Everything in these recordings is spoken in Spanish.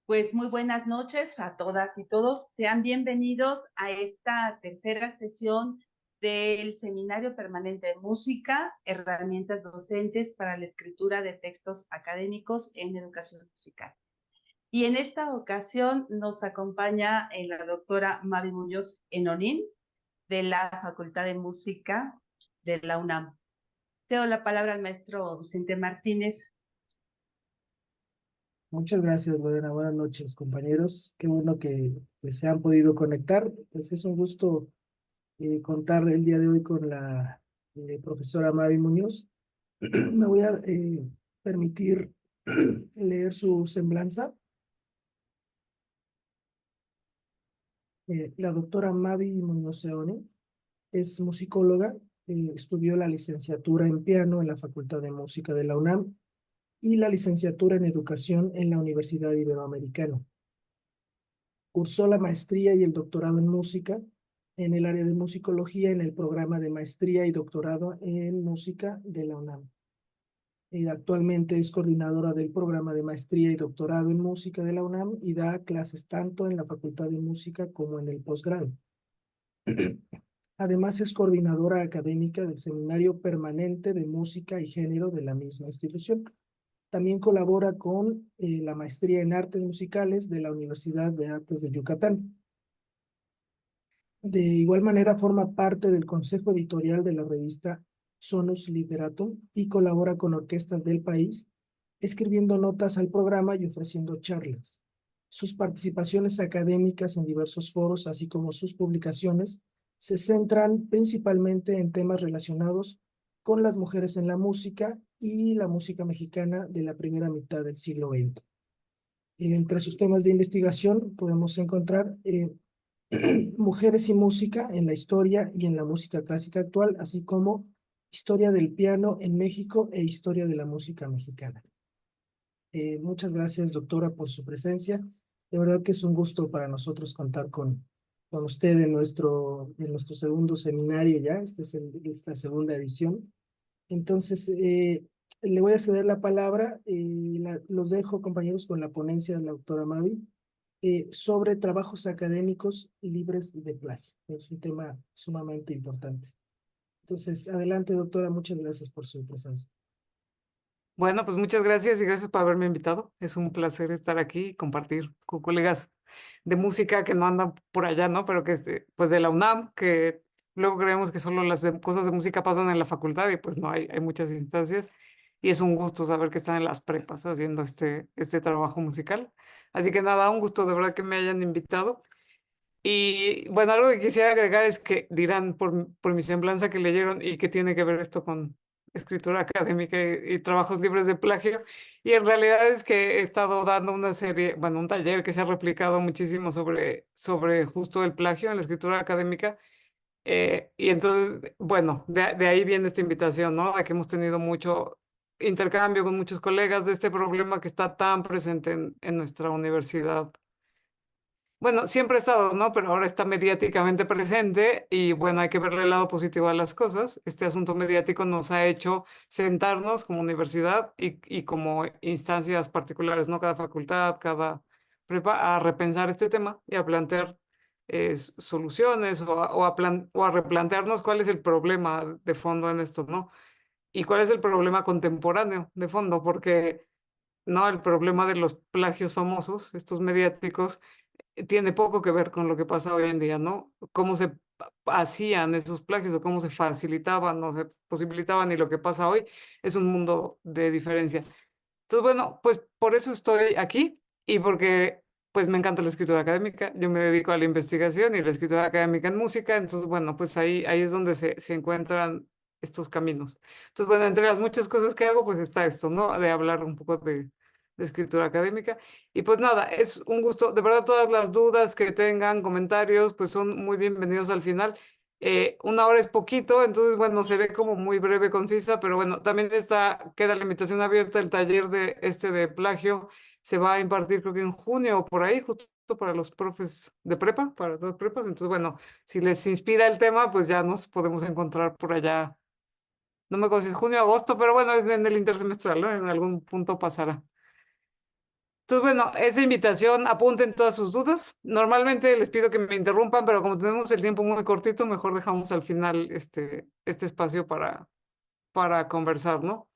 Pues muy buenas noches a todas y todos. Sean bienvenidos a esta tercera sesión del Seminario Permanente de Música, herramientas docentes para la escritura de textos académicos en educación musical. Y en esta ocasión nos acompaña la doctora Mavi Muñoz Enonín, de la Facultad de Música de la UNAM. Te doy la palabra al maestro Vicente Martínez. Muchas gracias, Lorena. Buenas noches, compañeros. Qué bueno que pues, se han podido conectar. Pues es un gusto contar el día de hoy con la profesora Mavi Muñoz. Me voy a permitir leer su semblanza. La doctora Mavi Muñoz Seone es musicóloga, estudió la licenciatura en piano en la Facultad de Música de la UNAM y la licenciatura en educación en la Universidad Iberoamericana. Cursó la maestría y el doctorado en música en el área de musicología en el programa de maestría y doctorado en música de la UNAM. Actualmente es coordinadora del programa de maestría y doctorado en música de la UNAM y da clases tanto en la Facultad de Música como en el posgrado. Además es coordinadora académica del Seminario Permanente de Música y Género de la misma institución. También colabora con la maestría en artes musicales de la Universidad de Artes de Yucatán. De igual manera forma parte del consejo editorial de la revista Sonus Literatum y colabora con orquestas del país, escribiendo notas al programa y ofreciendo charlas. Sus participaciones académicas en diversos foros, así como sus publicaciones, se centran principalmente en temas relacionados con las mujeres en la música y la música mexicana de la primera mitad del siglo XX. Entre sus temas de investigación podemos encontrar mujeres y música en la historia y en la música clásica actual, así como historia del piano en México e historia de la música mexicana. Muchas gracias, doctora, por su presencia. De verdad que es un gusto para nosotros contar con usted en nuestro segundo seminario ya. Esta es la segunda edición. Entonces, le voy a ceder la palabra y los dejo, compañeros, con la ponencia de la doctora Mavi sobre trabajos académicos libres de plagio. Es un tema sumamente importante. Entonces, adelante, doctora, muchas gracias por su presencia. Bueno, pues muchas gracias y gracias por haberme invitado. Es un placer estar aquí y compartir con colegas de música que no andan por allá, ¿no? Pero que pues de la UNAM, que luego creemos que solo las cosas de música pasan en la facultad y pues no, hay muchas instancias. Y es un gusto saber que están en las prepas haciendo este trabajo musical. Así que nada, un gusto de verdad que me hayan invitado. Y bueno, algo que quisiera agregar es que dirán por mi semblanza que leyeron y que tiene que ver esto con escritura académica y trabajos libres de plagio. Y en realidad es que he estado dando una serie, bueno, un taller que se ha replicado muchísimo sobre justo el plagio en la escritura académica. Y entonces, bueno, de ahí viene esta invitación, ¿no? De que hemos tenido mucho intercambio con muchos colegas de este problema que está tan presente en nuestra universidad. Bueno, siempre ha estado, ¿no? Pero ahora está mediáticamente presente y bueno, hay que verle el lado positivo a las cosas. Este asunto mediático nos ha hecho sentarnos como universidad y como instancias particulares, ¿no? Cada facultad, cada prepa, a repensar este tema y a plantear soluciones o a replantearnos cuál es el problema de fondo en esto, ¿no? Y cuál es el problema contemporáneo de fondo, porque, ¿no? El problema de los plagios famosos, estos mediáticos, tiene poco que ver con lo que pasa hoy en día, ¿no? Cómo se hacían esos plagios o cómo se facilitaban o se posibilitaban y lo que pasa hoy es un mundo de diferencia. Entonces, bueno, pues por eso estoy aquí y porque pues me encanta la escritura académica, yo me dedico a la investigación y la escritura académica en música, entonces, bueno, pues ahí es donde se encuentran estos caminos. Entonces, bueno, entre las muchas cosas que hago, pues está esto, ¿no? De hablar un poco de escritura académica. Y pues nada, es un gusto, de verdad, todas las dudas que tengan, comentarios, pues son muy bienvenidos al final. Una hora es poquito, entonces, bueno, seré como muy breve, concisa, pero bueno, también queda la invitación abierta, el taller de plagio se va a impartir creo que en junio o por ahí, justo para los profes de prepa, para las prepas, entonces, bueno, si les inspira el tema, pues ya nos podemos encontrar por allá, no me acuerdo si es junio o agosto, pero bueno, es en el intersemestral, ¿no? En algún punto pasará. Entonces, bueno, esa invitación, apunten todas sus dudas. Normalmente les pido que me interrumpan, pero como tenemos el tiempo muy cortito, mejor dejamos al final este espacio para conversar, ¿no?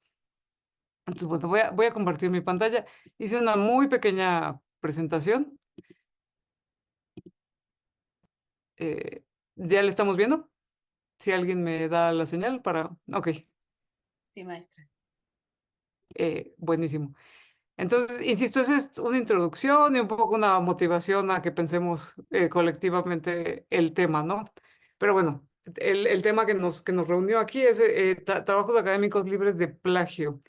Entonces, bueno, voy a compartir mi pantalla. Hice una muy pequeña presentación. ¿Ya le estamos viendo? Si alguien me da la señal para... Ok, Sí, maestra. buenísimo. Entonces, insisto, eso es una introducción y un poco una motivación a que pensemos colectivamente el tema, ¿no? Pero bueno, el tema que nos reunió aquí es trabajos académicos libres de plagio.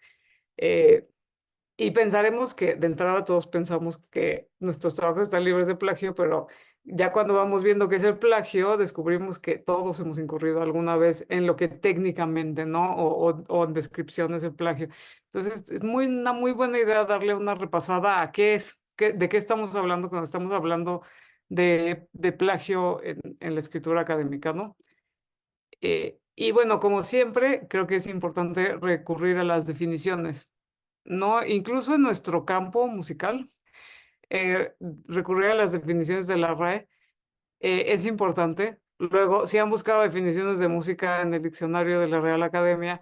Eh, Y pensaremos que de entrada todos pensamos que nuestros trabajos están libres de plagio, pero ya cuando vamos viendo qué es el plagio, descubrimos que todos hemos incurrido alguna vez en lo que técnicamente, ¿no? O en descripciones el plagio. Entonces, es una muy buena idea darle una repasada a qué es, de qué estamos hablando cuando estamos hablando de plagio en la escritura académica, ¿no? Y bueno, como siempre, creo que es importante recurrir a las definiciones, ¿no? Incluso en nuestro campo musical, eh, recurrir a las definiciones de la RAE es importante. Luego, si han buscado definiciones de música en el diccionario de la Real Academia,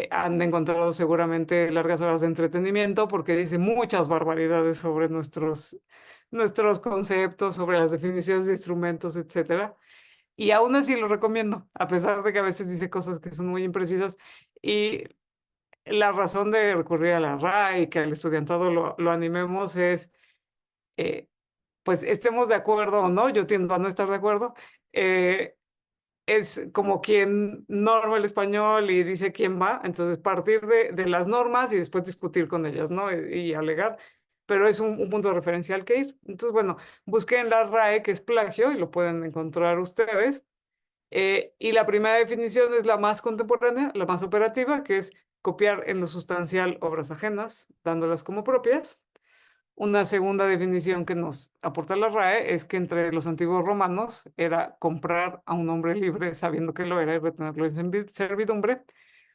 han encontrado seguramente largas horas de entretenimiento porque dice muchas barbaridades sobre nuestros conceptos, sobre las definiciones de instrumentos, etcétera. Y aún así lo recomiendo, a pesar de que a veces dice cosas que son muy imprecisas. Y la razón de recurrir a la RAE y que al estudiantado lo animemos es, eh, pues estemos de acuerdo o no, yo tiendo a no estar de acuerdo, es como quien norma el español y dice quién va, entonces partir de las normas y después discutir con ellas, ¿no? Y alegar, pero es un punto de referencia al que ir. Entonces, bueno, busquen la RAE, que es plagio, y lo pueden encontrar ustedes. Y la primera definición es la más contemporánea, la más operativa, que es copiar en lo sustancial obras ajenas, dándolas como propias. Una segunda definición que nos aporta la RAE es que entre los antiguos romanos era comprar a un hombre libre sabiendo que lo era y retenerlo en servidumbre.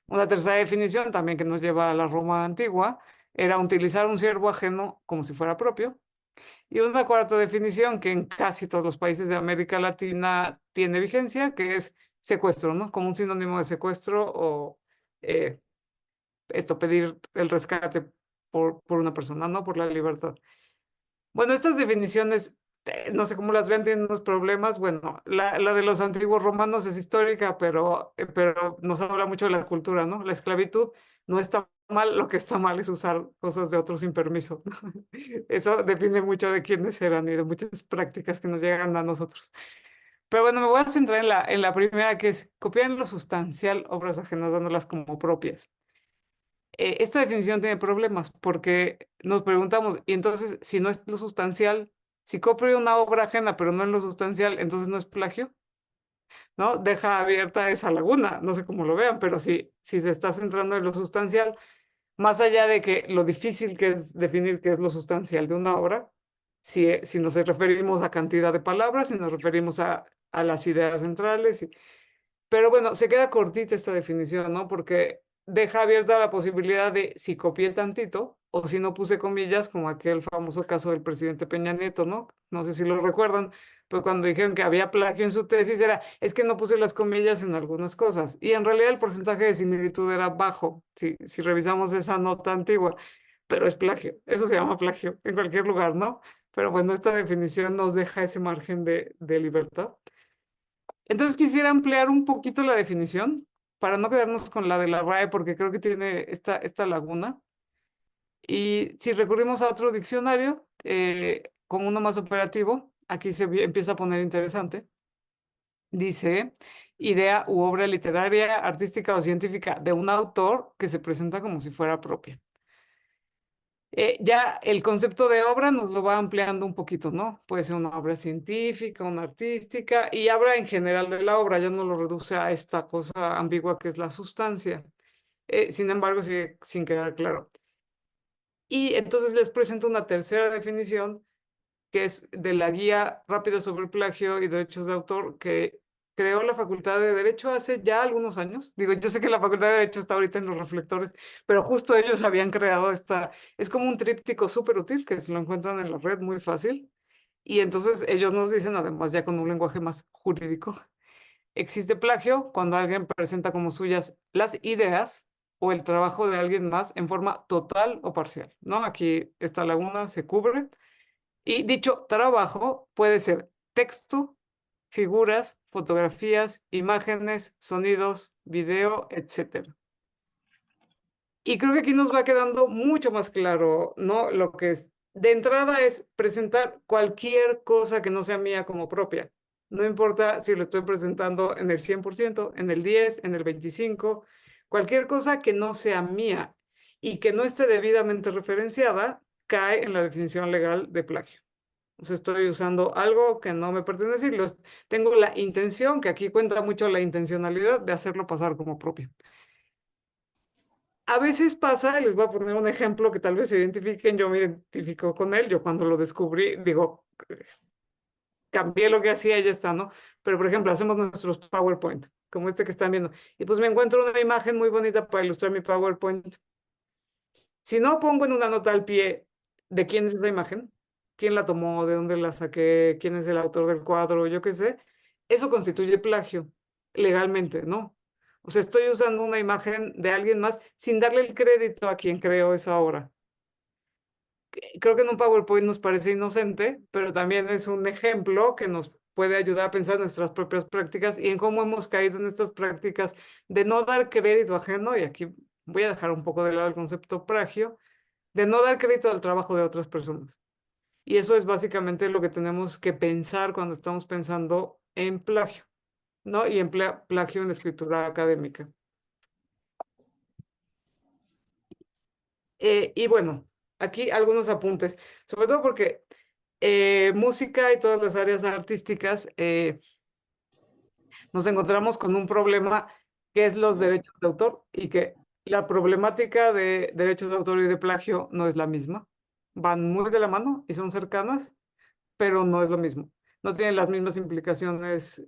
Una tercera definición también que nos lleva a la Roma antigua era utilizar un siervo ajeno como si fuera propio. Y una cuarta definición que en casi todos los países de América Latina tiene vigencia, que es secuestro, ¿no? Como un sinónimo de secuestro o eh, pedir el rescate por una persona, ¿no? Por la libertad. Bueno, estas definiciones, no sé cómo las vean, tienen unos problemas. Bueno, la de los antiguos romanos es histórica, pero nos habla mucho de la cultura, ¿no? La esclavitud no está mal, lo que está mal es usar cosas de otros sin permiso. Eso define mucho de quiénes eran y de muchas prácticas que nos llegan a nosotros. Pero bueno, me voy a centrar en la primera, que es copiar en lo sustancial obras ajenas, dándolas como propias. Esta definición tiene problemas porque nos preguntamos, y entonces, si no es lo sustancial, si copio una obra ajena, pero no en lo sustancial, entonces no es plagio, ¿no? Deja abierta esa laguna, no sé cómo lo vean, pero si se está centrando en lo sustancial, más allá de que lo difícil que es definir qué es lo sustancial de una obra, si nos referimos a cantidad de palabras, si nos referimos a las ideas centrales, pero bueno, se queda cortita esta definición, ¿no? Porque deja abierta la posibilidad de si copié tantito o si no puse comillas, como aquel famoso caso del presidente Peña Nieto, ¿no? No sé si lo recuerdan, pero cuando dijeron que había plagio en su tesis es que no puse las comillas en algunas cosas. Y en realidad el porcentaje de similitud era bajo, si revisamos esa nota antigua, pero es plagio, eso se llama plagio en cualquier lugar, ¿no? Pero bueno, esta definición nos deja ese margen de libertad. Entonces quisiera ampliar un poquito la definición para no quedarnos con la de la RAE porque creo que tiene esta laguna. Y si recurrimos a otro diccionario, con uno más operativo, aquí empieza a poner interesante. Dice, idea u obra literaria, artística o científica de un autor que se presenta como si fuera propia. Ya el concepto de obra nos lo va ampliando un poquito, ¿no? Puede ser una obra científica, una artística, y habla en general de la obra, ya no lo reduce a esta cosa ambigua que es la sustancia. Sin embargo, sigue sin quedar claro. Y entonces les presento una tercera definición, que es de la Guía Rápida sobre el Plagio y Derechos de Autor, que creó la Facultad de Derecho hace ya algunos años. Digo, yo sé que la Facultad de Derecho está ahorita en los reflectores, pero justo ellos habían creado es como un tríptico súper útil que se lo encuentran en la red muy fácil. Y entonces ellos nos dicen, además ya con un lenguaje más jurídico, existe plagio cuando alguien presenta como suyas las ideas o el trabajo de alguien más en forma total o parcial, ¿no? Aquí esta laguna se cubre. Y dicho trabajo puede ser texto, figuras, fotografías, imágenes, sonidos, video, etcétera. Y creo que aquí nos va quedando mucho más claro, ¿no? Lo que es, de entrada es presentar cualquier cosa que no sea mía como propia. No importa si lo estoy presentando en el 100%, en el 10, en el 25, cualquier cosa que no sea mía y que no esté debidamente referenciada, cae en la definición legal de plagio. O sea, estoy usando algo que no me pertenece y tengo la intención, que aquí cuenta mucho la intencionalidad de hacerlo pasar como propio. A veces pasa, y les voy a poner un ejemplo que tal vez se identifiquen, yo me identifico con él, yo cuando lo descubrí, digo, cambié lo que hacía y ya está, ¿no? Pero, por ejemplo, hacemos nuestros PowerPoint, como este que están viendo, y pues me encuentro una imagen muy bonita para ilustrar mi PowerPoint. Si no pongo en una nota al pie de quién es esa imagen, quién la tomó, de dónde la saqué, quién es el autor del cuadro, yo qué sé, eso constituye plagio legalmente, ¿no? O sea, estoy usando una imagen de alguien más sin darle el crédito a quien creó esa obra. Creo que en un PowerPoint nos parece inocente, pero también es un ejemplo que nos puede ayudar a pensar en nuestras propias prácticas y en cómo hemos caído en estas prácticas de no dar crédito ajeno, y aquí voy a dejar un poco de lado el concepto plagio, de no dar crédito al trabajo de otras personas. Y eso es básicamente lo que tenemos que pensar cuando estamos pensando en plagio, ¿no? Y en plagio en escritura académica. Y bueno, aquí algunos apuntes, sobre todo porque música y todas las áreas artísticas nos encontramos con un problema que es los derechos de autor y que la problemática de derechos de autor y de plagio no es la misma. Van muy de la mano y son cercanas, pero no es lo mismo. No tienen las mismas implicaciones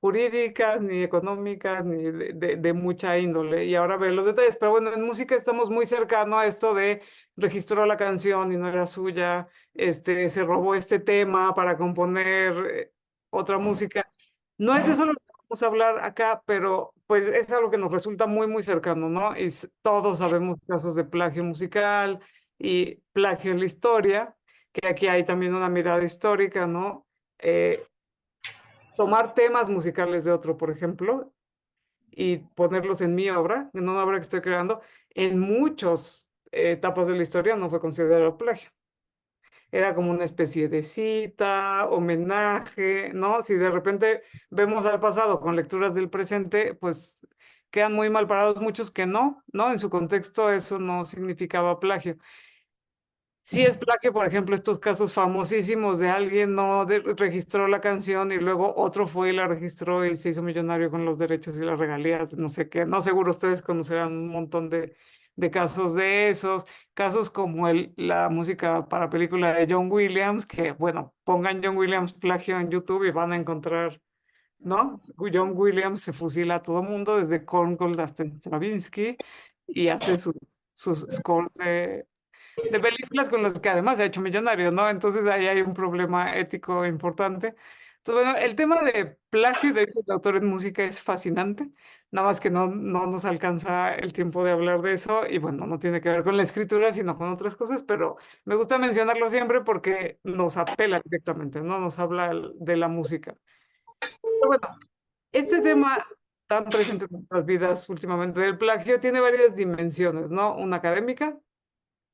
jurídicas, ni económicas, ni de mucha índole. Y ahora ver los detalles. Pero bueno, en música estamos muy cercano a esto de registró la canción y no era suya, se robó este tema para componer otra música. No es de eso lo que vamos a hablar acá, pero pues es algo que nos resulta muy, muy cercano, ¿no? Y todos sabemos casos de plagio musical y plagio en la historia, que aquí hay también una mirada histórica, ¿no? Tomar temas musicales de otro, por ejemplo, y ponerlos en mi obra, en una obra que estoy creando, en muchas etapas de la historia no fue considerado plagio. Era como una especie de cita, homenaje, ¿no? Si de repente vemos al pasado con lecturas del presente, pues quedan muy mal parados muchos que no, ¿no? En su contexto eso no significaba plagio. Sí es plagio, por ejemplo, estos casos famosísimos de alguien no registró la canción y luego otro fue y la registró y se hizo millonario con los derechos y las regalías, no sé qué. No, seguro ustedes conocerán un montón de casos de esos, casos como la música para película de John Williams, que bueno, pongan John Williams plagio en YouTube y van a encontrar, ¿no? John Williams se fusila a todo mundo, desde Korngold hasta Stravinsky, y hace sus scores de películas con los que además se ha hecho millonario, ¿no? Entonces ahí hay un problema ético importante. Entonces, bueno, el tema de plagio y derechos de autor en música es fascinante, nada más que no nos alcanza el tiempo de hablar de eso y bueno, no tiene que ver con la escritura, sino con otras cosas, pero me gusta mencionarlo siempre porque nos apela directamente, ¿no? Nos habla de la música. Pero bueno, este tema tan presente en nuestras vidas últimamente del plagio tiene varias dimensiones, ¿no? Una académica,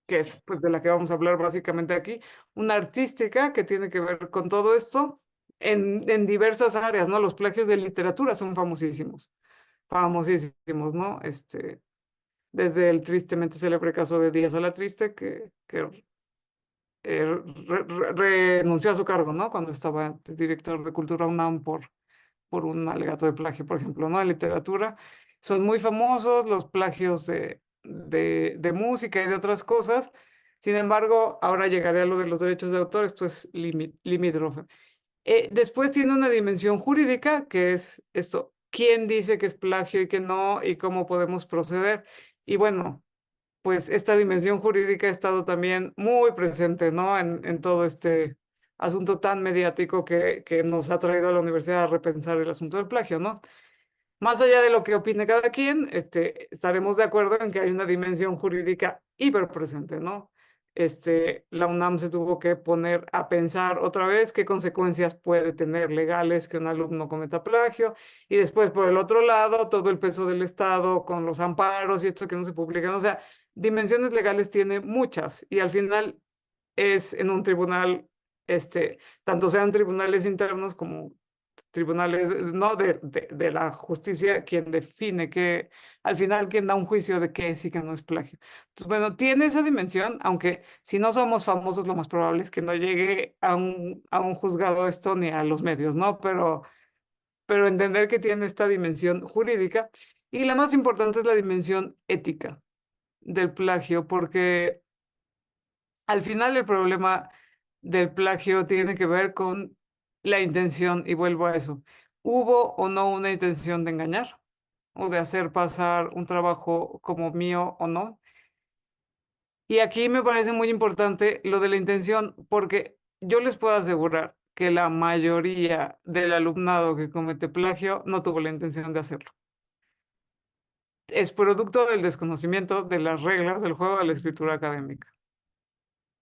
que es pues de la que vamos a hablar básicamente aquí, una artística que tiene que ver con todo esto en diversas áreas, ¿no? Los plagios de literatura son famosísimos, famosísimos, ¿no? Desde el tristemente célebre caso de Díaz a la Triste, que renunció a su cargo, ¿no? Cuando estaba de director de Cultura UNAM por un alegato de plagio, por ejemplo, ¿no? En literatura son muy famosos los plagios de música y de otras cosas. Sin embargo, ahora llegaré a lo de los derechos de autor, esto es limítrofe. Después tiene una dimensión jurídica, que es esto, quién dice que es plagio y que no, y cómo podemos proceder. Y bueno, pues esta dimensión jurídica ha estado también muy presente, ¿no? En todo este asunto tan mediático que nos ha traído a la universidad a repensar el asunto del plagio, ¿no? Más allá de lo que opine cada quien, estaremos de acuerdo en que hay una dimensión jurídica hiperpresente, ¿no? La UNAM se tuvo que poner a pensar otra vez qué consecuencias puede tener legales que un alumno cometa plagio, y después por el otro lado todo el peso del Estado con los amparos y esto que no se publican, o sea, dimensiones legales tiene muchas, y al final es en un tribunal, tanto sean tribunales internos como tribunales, no de la justicia, quien define que, al final, quien da un juicio de qué es y qué no es plagio. Entonces, bueno, tiene esa dimensión, aunque si no somos famosos, lo más probable es que no llegue a un juzgado esto ni a los medios, ¿no? Pero entender que tiene esta dimensión jurídica, y la más importante es la dimensión ética del plagio, porque al final el problema del plagio tiene que ver con la intención, y vuelvo a eso. ¿Hubo o no una intención de engañar o de hacer pasar un trabajo como mío o no? Y aquí me parece muy importante lo de la intención, porque yo les puedo asegurar que la mayoría del alumnado que comete plagio no tuvo la intención de hacerlo. Es producto del desconocimiento de las reglas del juego de la escritura académica,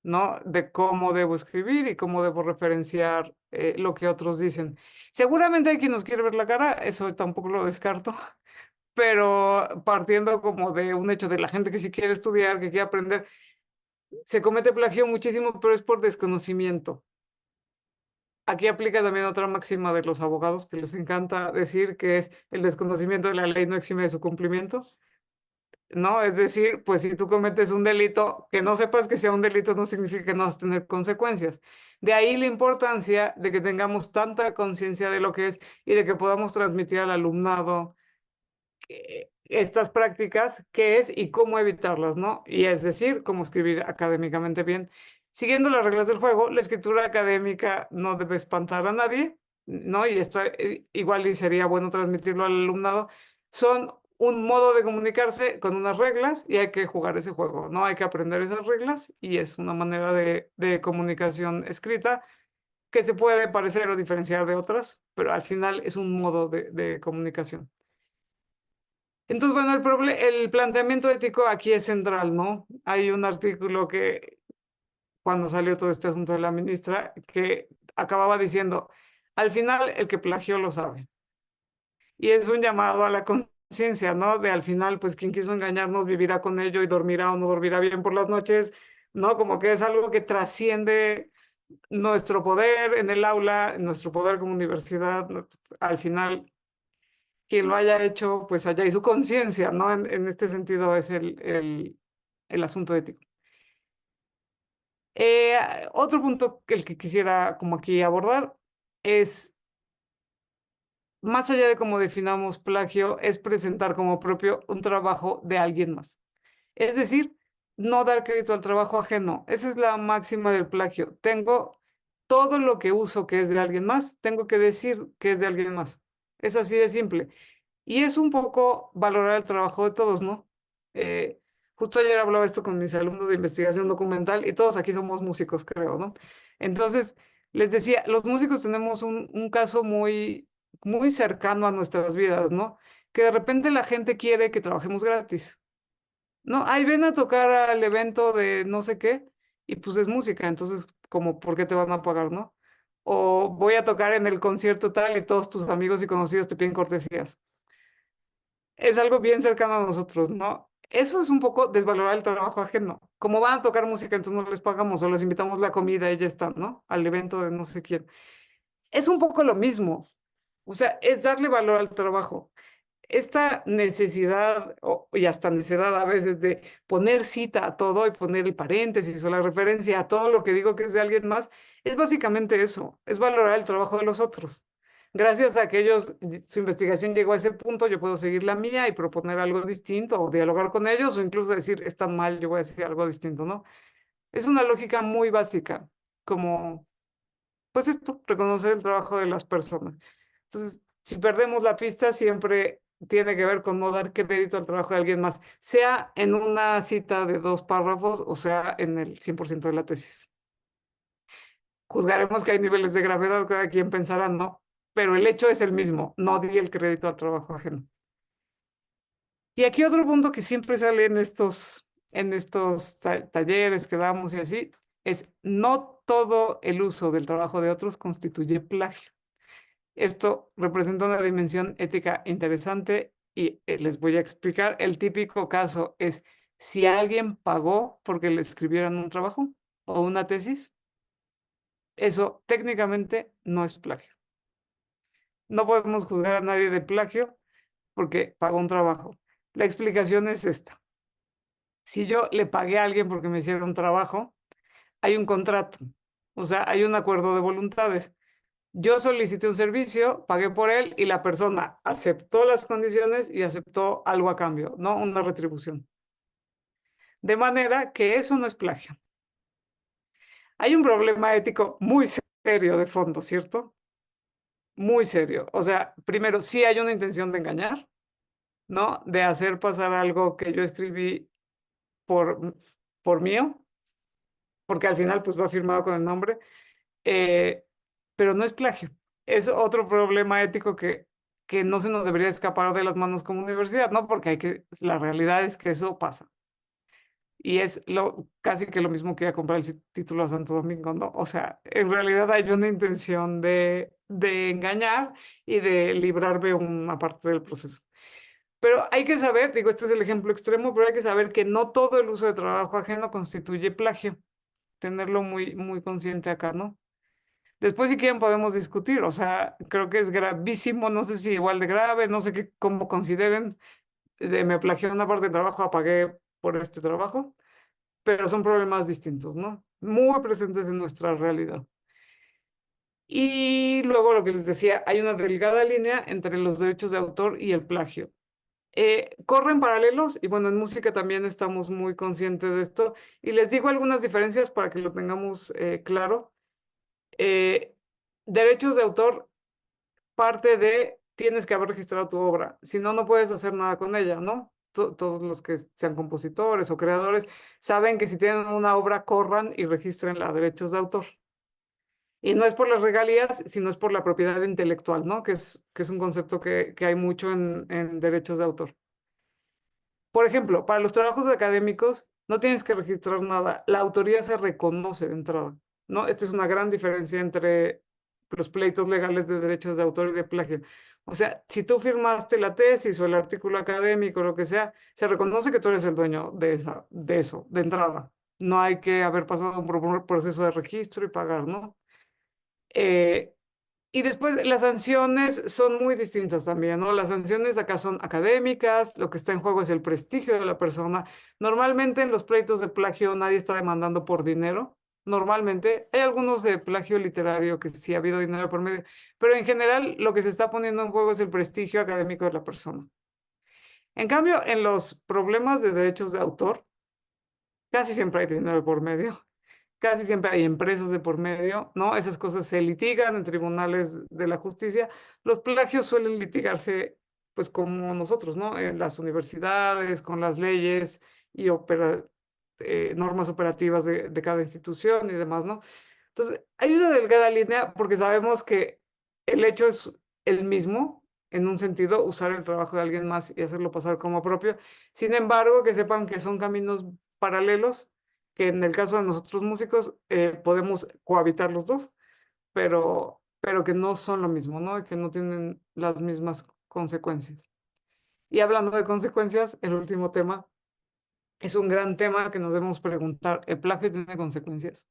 ¿no? De cómo debo escribir y cómo debo referenciar lo que otros dicen. Seguramente hay quien nos quiere ver la cara, eso tampoco lo descarto, pero partiendo como de un hecho de la gente que sí quiere estudiar, que quiere aprender, se comete plagio muchísimo, pero es por desconocimiento. Aquí aplica también otra máxima de los abogados que les encanta decir, que es el desconocimiento de la ley no exime de su cumplimiento. ¿No? Es decir, pues si tú cometes un delito, que no sepas que sea un delito no significa que no vas a tener consecuencias. De ahí la importancia de que tengamos tanta conciencia de lo que es y de que podamos transmitir al alumnado estas prácticas, qué es y cómo evitarlas, ¿no? Y es decir, cómo escribir académicamente bien. Siguiendo las reglas del juego, la escritura académica no debe espantar a nadie, ¿no? Y esto igual y sería bueno transmitirlo al alumnado. Son un modo de comunicarse con unas reglas y hay que jugar ese juego, ¿no? Hay que aprender esas reglas y es una manera de comunicación escrita que se puede parecer o diferenciar de otras, pero al final es un modo de comunicación. Entonces, bueno, el planteamiento ético aquí es central, ¿no? Hay un artículo que, cuando salió todo este asunto de la ministra, que acababa diciendo, al final el que plagió lo sabe. Y es un llamado a la conciencia, ¿no? De al final, pues quien quiso engañarnos vivirá con ello y dormirá o no dormirá bien por las noches, ¿no? Como que es algo que trasciende nuestro poder en el aula, nuestro poder como universidad. Al final, quien lo haya hecho, pues allá y su conciencia, ¿no? En este sentido es el asunto ético. Otro punto que el que quisiera como aquí abordar es, más allá de cómo definamos plagio, es presentar como propio un trabajo de alguien más. Es decir, no dar crédito al trabajo ajeno. Esa es la máxima del plagio. Tengo todo lo que uso que es de alguien más, tengo que decir que es de alguien más. Es así de simple. Y es un poco valorar el trabajo de todos, ¿no? Eh, Justo ayer hablaba esto con mis alumnos de investigación documental y todos aquí somos músicos, creo, ¿no? Entonces, les decía, los músicos tenemos un caso muy cercano a nuestras vidas, ¿no? Que de repente la gente quiere que trabajemos gratis, ¿no? Ahí ven a tocar al evento de no sé qué y pues es música, entonces, como, ¿por qué te van a pagar, no? O voy a tocar en el concierto tal y todos tus amigos y conocidos te piden cortesías. Es algo bien cercano a nosotros, ¿no? Eso es un poco desvalorar el trabajo ajeno. Como van a tocar música, entonces no les pagamos o les invitamos la comida y ya está, ¿no? Al evento de no sé quién. Es un poco lo mismo. O sea, es darle valor al trabajo. Esta necesidad y hasta necesidad a veces de poner cita a todo y poner el paréntesis o la referencia a todo lo que digo que es de alguien más, es básicamente eso, es valorar el trabajo de los otros. Gracias a que ellos, su investigación llegó a ese punto, yo puedo seguir la mía y proponer algo distinto o dialogar con ellos o incluso decir, están mal, yo voy a decir algo distinto, ¿no? Es una lógica muy básica, como pues esto, reconocer el trabajo de las personas. Entonces, si perdemos la pista, siempre tiene que ver con no dar crédito al trabajo de alguien más, sea en una cita de 2 párrafos o sea en el 100% de la tesis. Juzgaremos que hay niveles de gravedad, cada quien pensará, no, pero el hecho es el mismo, no di el crédito al trabajo ajeno. Y aquí otro punto que siempre sale en estos talleres que damos y así, es no todo el uso del trabajo de otros constituye plagio. Esto representa una dimensión ética interesante y les voy a explicar. El típico caso es si alguien pagó porque le escribieran un trabajo o una tesis, eso técnicamente no es plagio. No podemos juzgar a nadie de plagio porque pagó un trabajo. La explicación es esta. Si yo le pagué a alguien porque me hiciera un trabajo, hay un contrato, o sea, hay un acuerdo de voluntades. Yo solicité un servicio, pagué por él y la persona aceptó las condiciones y aceptó algo a cambio, ¿no? Una retribución. De manera que eso no es plagio. Hay un problema ético muy serio de fondo, ¿cierto? Muy serio. O sea, primero, sí hay una intención de engañar, ¿no? De hacer pasar algo que yo escribí por, por mío, porque al final pues va firmado con el nombre, eh, pero no es plagio. Es otro problema ético que no se nos debería escapar de las manos como universidad, ¿no? Porque la realidad es que eso pasa. Y es casi que lo mismo que ir a comprar el título a Santo Domingo, ¿no? O sea, en realidad hay una intención de engañar y de librarme una parte del proceso. Pero hay que saber, digo, este es el ejemplo extremo, pero hay que saber que no todo el uso de trabajo ajeno constituye plagio. Tenerlo muy, muy consciente acá, ¿no? Después, si quieren, podemos discutir. O sea, creo que es gravísimo, no sé si igual de grave, no sé qué, cómo consideren. Me plagié una parte del trabajo, apagué por este trabajo, pero son problemas distintos, ¿no? Muy presentes en nuestra realidad. Y luego lo que les decía, hay una delgada línea entre los derechos de autor y el plagio. Corren paralelos y bueno, en música también estamos muy conscientes de esto. Y les digo algunas diferencias para que lo tengamos claro. Eh, derechos de autor parte de tienes que haber registrado tu obra, si no, no puedes hacer nada con ella, ¿no? Todos los que sean compositores o creadores saben que si tienen una obra, corran y registren la derechos de autor. Y no es por las regalías, sino es por la propiedad intelectual, ¿no? Que es un concepto que hay mucho en derechos de autor. Por ejemplo, para los trabajos académicos no tienes que registrar nada, la autoría se reconoce de entrada, ¿no? Esta es una gran diferencia entre los pleitos legales de derechos de autor y de plagio. O sea, si tú firmaste la tesis o el artículo académico, lo que sea, se reconoce que tú eres el dueño de eso, de entrada. No hay que haber pasado por un proceso de registro y pagar, ¿no? Eh, y después las sanciones son muy distintas también, ¿no? Las sanciones acá son académicas, lo que está en juego es el prestigio de la persona. Normalmente en los pleitos de plagio nadie está demandando por dinero. Normalmente hay algunos de plagio literario que sí ha habido dinero por medio, pero en general lo que se está poniendo en juego es el prestigio académico de la persona. En cambio, en los problemas de derechos de autor, casi siempre hay dinero por medio. Casi siempre hay empresas de por medio, ¿no? Esas cosas se litigan en tribunales de la justicia. Los plagios suelen litigarse, pues como nosotros, ¿no? En las universidades, con las leyes y normas operativas de cada institución y demás, ¿no? Entonces, hay una delgada línea porque sabemos que el hecho es el mismo, en un sentido, usar el trabajo de alguien más y hacerlo pasar como propio. Sin embargo, que sepan que son caminos paralelos, que en el caso de nosotros músicos podemos cohabitar los dos, pero que no son lo mismo, ¿no? Y que no tienen las mismas consecuencias. Y hablando de consecuencias, el último tema es un gran tema que nos debemos preguntar. ¿El plagio tiene consecuencias?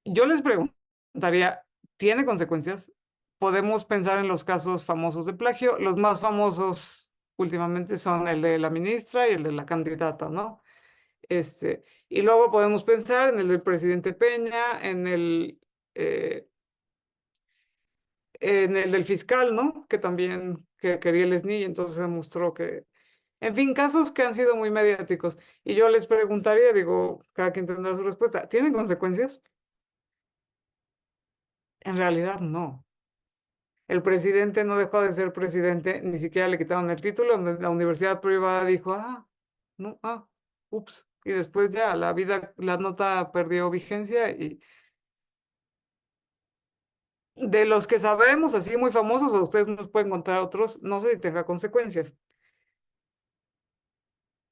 Yo les preguntaría, ¿tiene consecuencias? Podemos pensar en los casos famosos de plagio. Los más famosos últimamente son el de la ministra y el de la candidata, ¿no? Y luego podemos pensar en el del presidente Peña, eh, en el del fiscal, ¿no? Que también que quería el SNI y entonces se demostró que En fin, casos que han sido muy mediáticos. Y yo les preguntaría, digo, cada quien tendrá su respuesta. ¿Tienen consecuencias? En realidad no. El presidente no dejó de ser presidente, ni siquiera le quitaron el título, donde la universidad privada dijo, no, ups. Y después ya la nota perdió vigencia y de los que sabemos, así muy famosos, o ustedes nos pueden contar otros, no sé si tenga consecuencias.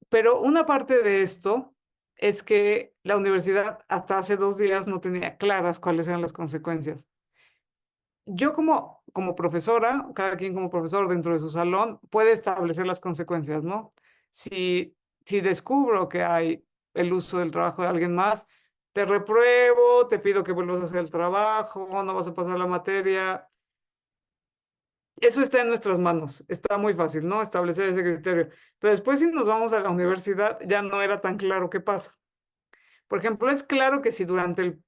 Pero una parte de esto es que la universidad hasta hace 2 días no tenía claras cuáles eran las consecuencias. Yo como profesora, cada quien como profesor dentro de su salón puede establecer las consecuencias, ¿no? Si descubro que hay el uso del trabajo de alguien más, te repruebo, te pido que vuelvas a hacer el trabajo, no vas a pasar la materia. Eso está en nuestras manos, está muy fácil, ¿no? Establecer ese criterio. Pero después si nos vamos a la universidad, ya no era tan claro qué pasa. Por ejemplo, es claro que si durante el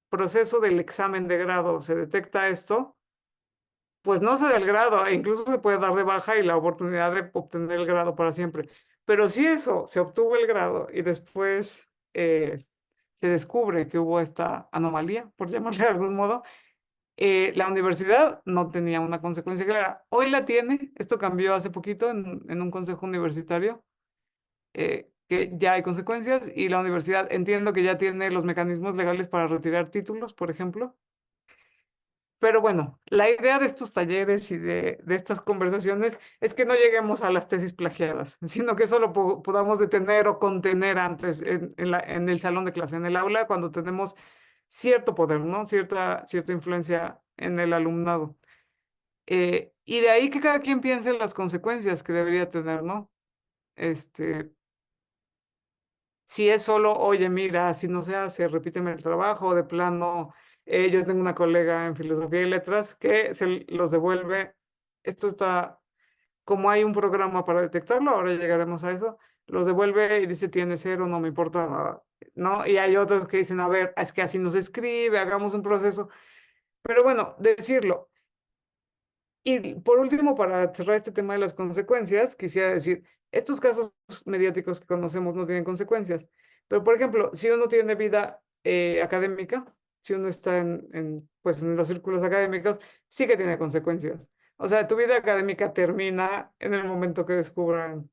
proceso del examen de grado se detecta esto, pues no se da el grado, e incluso se puede dar de baja y la oportunidad de obtener el grado para siempre. Pero si eso, se obtuvo el grado y después se descubre que hubo esta anomalía, por llamarle de algún modo, la universidad no tenía una consecuencia clara. Hoy la tiene, esto cambió hace poquito en un consejo universitario, que ya hay consecuencias y la universidad entiendo que ya tiene los mecanismos legales para retirar títulos, por ejemplo. Pero bueno, la idea de estos talleres y de estas conversaciones es que no lleguemos a las tesis plagiadas, sino que solo podamos detener o contener antes en el salón de clase, en el aula, cuando tenemos cierto poder, ¿no? Cierta influencia en el alumnado. Y de ahí que cada quien piense en las consecuencias que debería tener, ¿no? Este, si es solo, oye, mira, si no se hace, repíteme el trabajo, de plano, yo tengo una colega en filosofía y letras que se los devuelve. Esto está, como hay un programa para detectarlo, ahora llegaremos a eso, los devuelve y dice, tiene cero, no me importa nada, ¿no? Y hay otros que dicen, a ver, es que así no se escribe, hagamos un proceso. Pero bueno, decirlo. Y por último, para cerrar este tema de las consecuencias, quisiera decir, estos casos mediáticos que conocemos no tienen consecuencias, pero por ejemplo, si uno tiene vida académica, si uno está pues, en los círculos académicos, sí que tiene consecuencias. O sea, tu vida académica termina en el momento que descubran,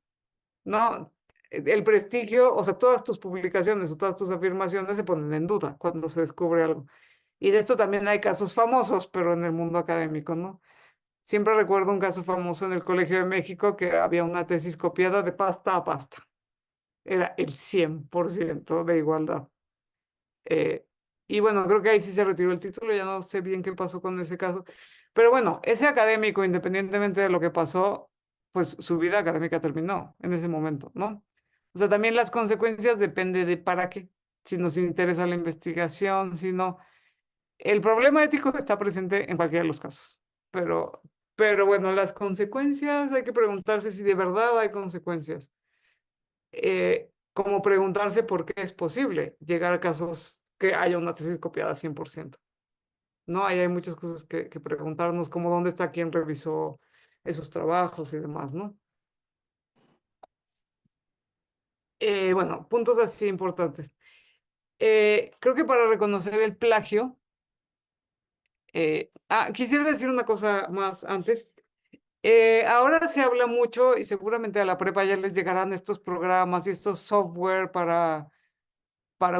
¿no? El prestigio, o sea, todas tus publicaciones o todas tus afirmaciones se ponen en duda cuando se descubre algo. Y de esto también hay casos famosos, pero en el mundo académico, ¿no? Siempre recuerdo un caso famoso en el Colegio de México que había una tesis copiada de pasta a pasta. Era el 100% de igualdad. Eh, y bueno, creo que ahí sí se retiró el título, ya no sé bien qué pasó con ese caso. Pero bueno, ese académico, independientemente de lo que pasó, pues su vida académica terminó en ese momento, ¿no? O sea, también las consecuencias depende de para qué. Si nos interesa la investigación, si no. El problema ético está presente en cualquiera de los casos, pero, pero bueno, las consecuencias hay que preguntarse si de verdad hay consecuencias. Como preguntarse por qué es posible llegar a casos que haya una tesis copiada 100%. ¿No? Ahí hay muchas cosas que preguntarnos, como dónde está quien revisó esos trabajos y demás, ¿no? Bueno, puntos así importantes. Creo que para reconocer el plagio, quisiera decir una cosa más antes. Ahora se habla mucho y seguramente a la prepa ya les llegarán estos programas y estos software para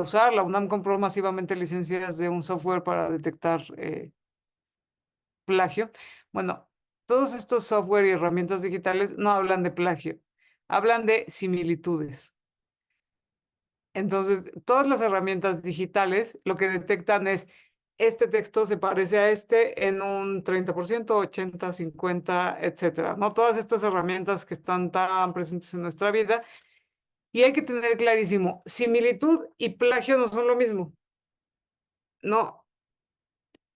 usar. La UNAM compró masivamente licencias de un software para detectar plagio. Bueno, todos estos software y herramientas digitales no hablan de plagio, hablan de similitudes. Entonces, todas las herramientas digitales lo que detectan es, este texto se parece a este en un 30%, 80, 50, etcétera, ¿no? Todas estas herramientas que están tan presentes en nuestra vida. Y hay que tener clarísimo, similitud y plagio no son lo mismo. No.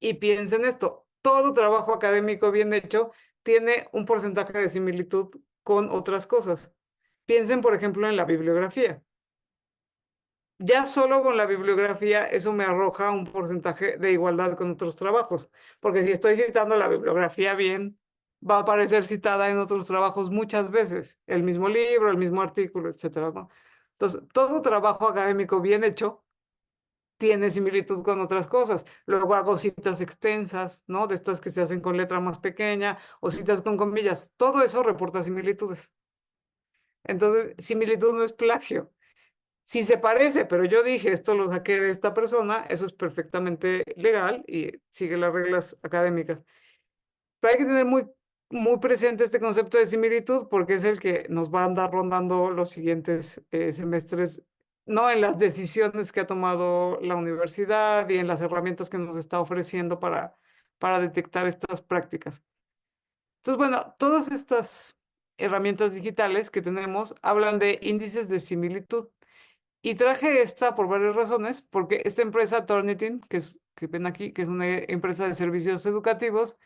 Y piensen esto, todo trabajo académico bien hecho tiene un porcentaje de similitud con otras cosas. Piensen, por ejemplo, en la bibliografía. Ya solo con la bibliografía eso me arroja un porcentaje de igualdad con otros trabajos, porque si estoy citando la bibliografía bien, va a aparecer citada en otros trabajos muchas veces, el mismo libro, el mismo artículo, etcétera, ¿no? Entonces, todo trabajo académico bien hecho tiene similitud con otras cosas. Luego hago citas extensas, ¿no? De estas que se hacen con letra más pequeña o citas con comillas. Todo eso reporta similitudes. Entonces, similitud no es plagio. Si se parece, pero yo dije, esto lo saqué de esta persona, eso es perfectamente legal y sigue las reglas académicas. Pero hay que tener muy presente este concepto de similitud porque es el que nos va a andar rondando los siguientes semestres, no en las decisiones que ha tomado la universidad y en las herramientas que nos está ofreciendo para detectar estas prácticas. Entonces, bueno, todas estas herramientas digitales que tenemos hablan de índices de similitud. Y traje esta por varias razones, porque esta empresa Turnitin, que ven aquí, que es una empresa de servicios educativos,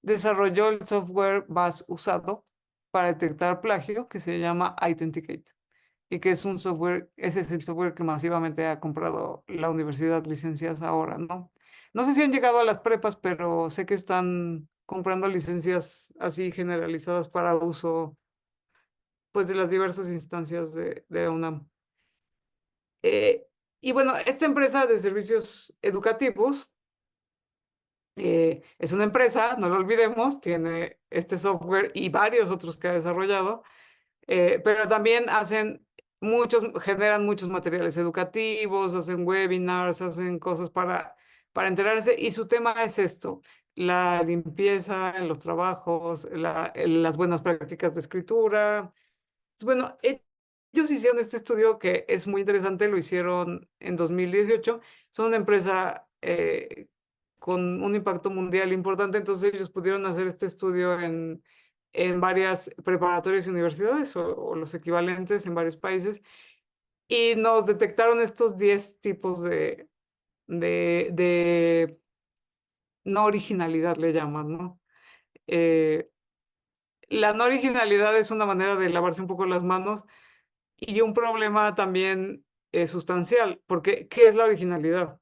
desarrolló el software más usado para detectar plagio, que se llama Authenticate, y que es un software, ese es el software que masivamente ha comprado la universidad licencias ahora, ¿no? No sé si han llegado a las prepas, pero sé que están comprando licencias así generalizadas para uso, pues, de las diversas instancias de la UNAM. Y bueno, esta empresa de servicios educativos es una empresa, no lo olvidemos, tiene este software y varios otros que ha desarrollado, pero también generan muchos materiales educativos, hacen webinars, hacen cosas para enterarse, y su tema es esto: la limpieza en los trabajos, las buenas prácticas de escritura. Bueno, ellos hicieron este estudio que es muy interesante, lo hicieron en 2018. Son una empresa con un impacto mundial importante, entonces ellos pudieron hacer este estudio en varias preparatorias y universidades o los equivalentes en varios países, y nos detectaron estos 10 tipos de no originalidad, le llaman, ¿no? Eh, la no originalidad es una manera de lavarse un poco las manos y un problema también sustancial, porque ¿qué es la originalidad?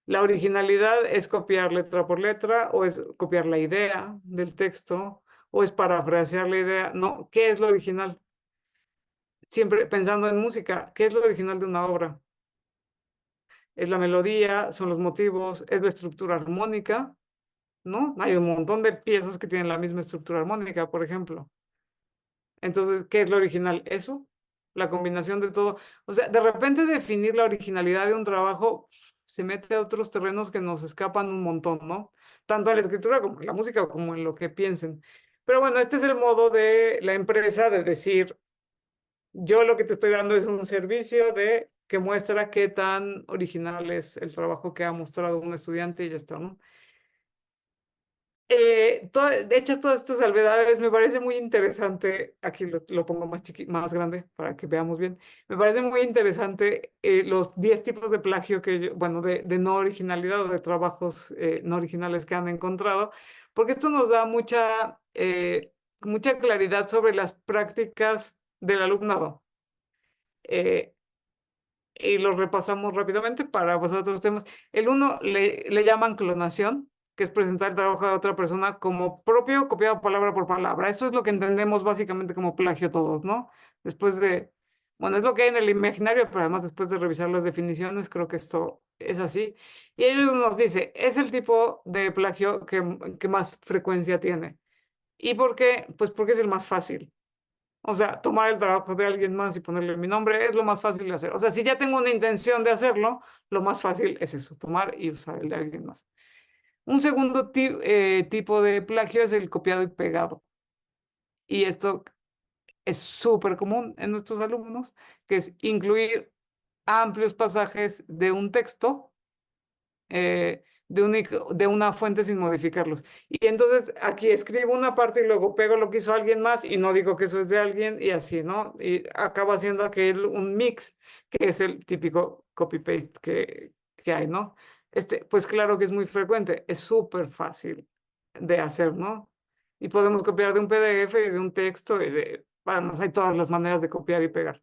La originalidad es copiar letra por letra, o es copiar la idea del texto, o es parafrasear la idea. No, ¿qué es lo original? Siempre pensando en música, ¿qué es lo original de una obra? Es la melodía, son los motivos, es la estructura armónica, ¿no? Hay un montón de piezas que tienen la misma estructura armónica, por ejemplo. Entonces, ¿qué es lo original? Eso, la combinación de todo. O sea, de repente definir la originalidad de un trabajo se mete a otros terrenos que nos escapan un montón, ¿no? Tanto en la escritura como en la música, como en lo que piensen. Pero bueno, este es el modo de la empresa de decir, yo lo que te estoy dando es un servicio que muestra qué tan original es el trabajo que ha mostrado un estudiante, y ya está, ¿no? Hechas todas estas salvedades, me parece muy interesante, aquí lo pongo más grande para que veamos bien, me parece muy interesante los 10 tipos de plagio bueno, de no originalidad o de trabajos no originales que han encontrado, porque esto nos da mucha claridad sobre las prácticas del alumnado. Y los repasamos rápidamente para pasar a otros temas. El uno le llaman clonación, que es presentar el trabajo de otra persona como propio, copiado palabra por palabra. Eso es lo que entendemos básicamente como plagio todos, ¿no? Bueno, es lo que hay en el imaginario, pero además después de revisar las definiciones, creo que esto es así. Y ellos nos dice, es el tipo de plagio que más frecuencia tiene. ¿Y por qué? Pues porque es el más fácil. O sea, tomar el trabajo de alguien más y ponerle mi nombre es lo más fácil de hacer. O sea, si ya tengo una intención de hacerlo, lo más fácil es eso, tomar y usar el de alguien más. Un segundo tipo de plagio es el copiado y pegado. Y esto es súper común en nuestros alumnos, que es incluir amplios pasajes de un texto de una fuente sin modificarlos. Y entonces aquí escribo una parte y luego pego lo que hizo alguien más y no digo que eso es de alguien, y así, ¿no? Y acaba siendo un mix, que es el típico copy-paste que hay, ¿no? Pues claro que es muy frecuente, es súper fácil de hacer, ¿no? Y podemos copiar de un PDF y de un texto además hay todas las maneras de copiar y pegar.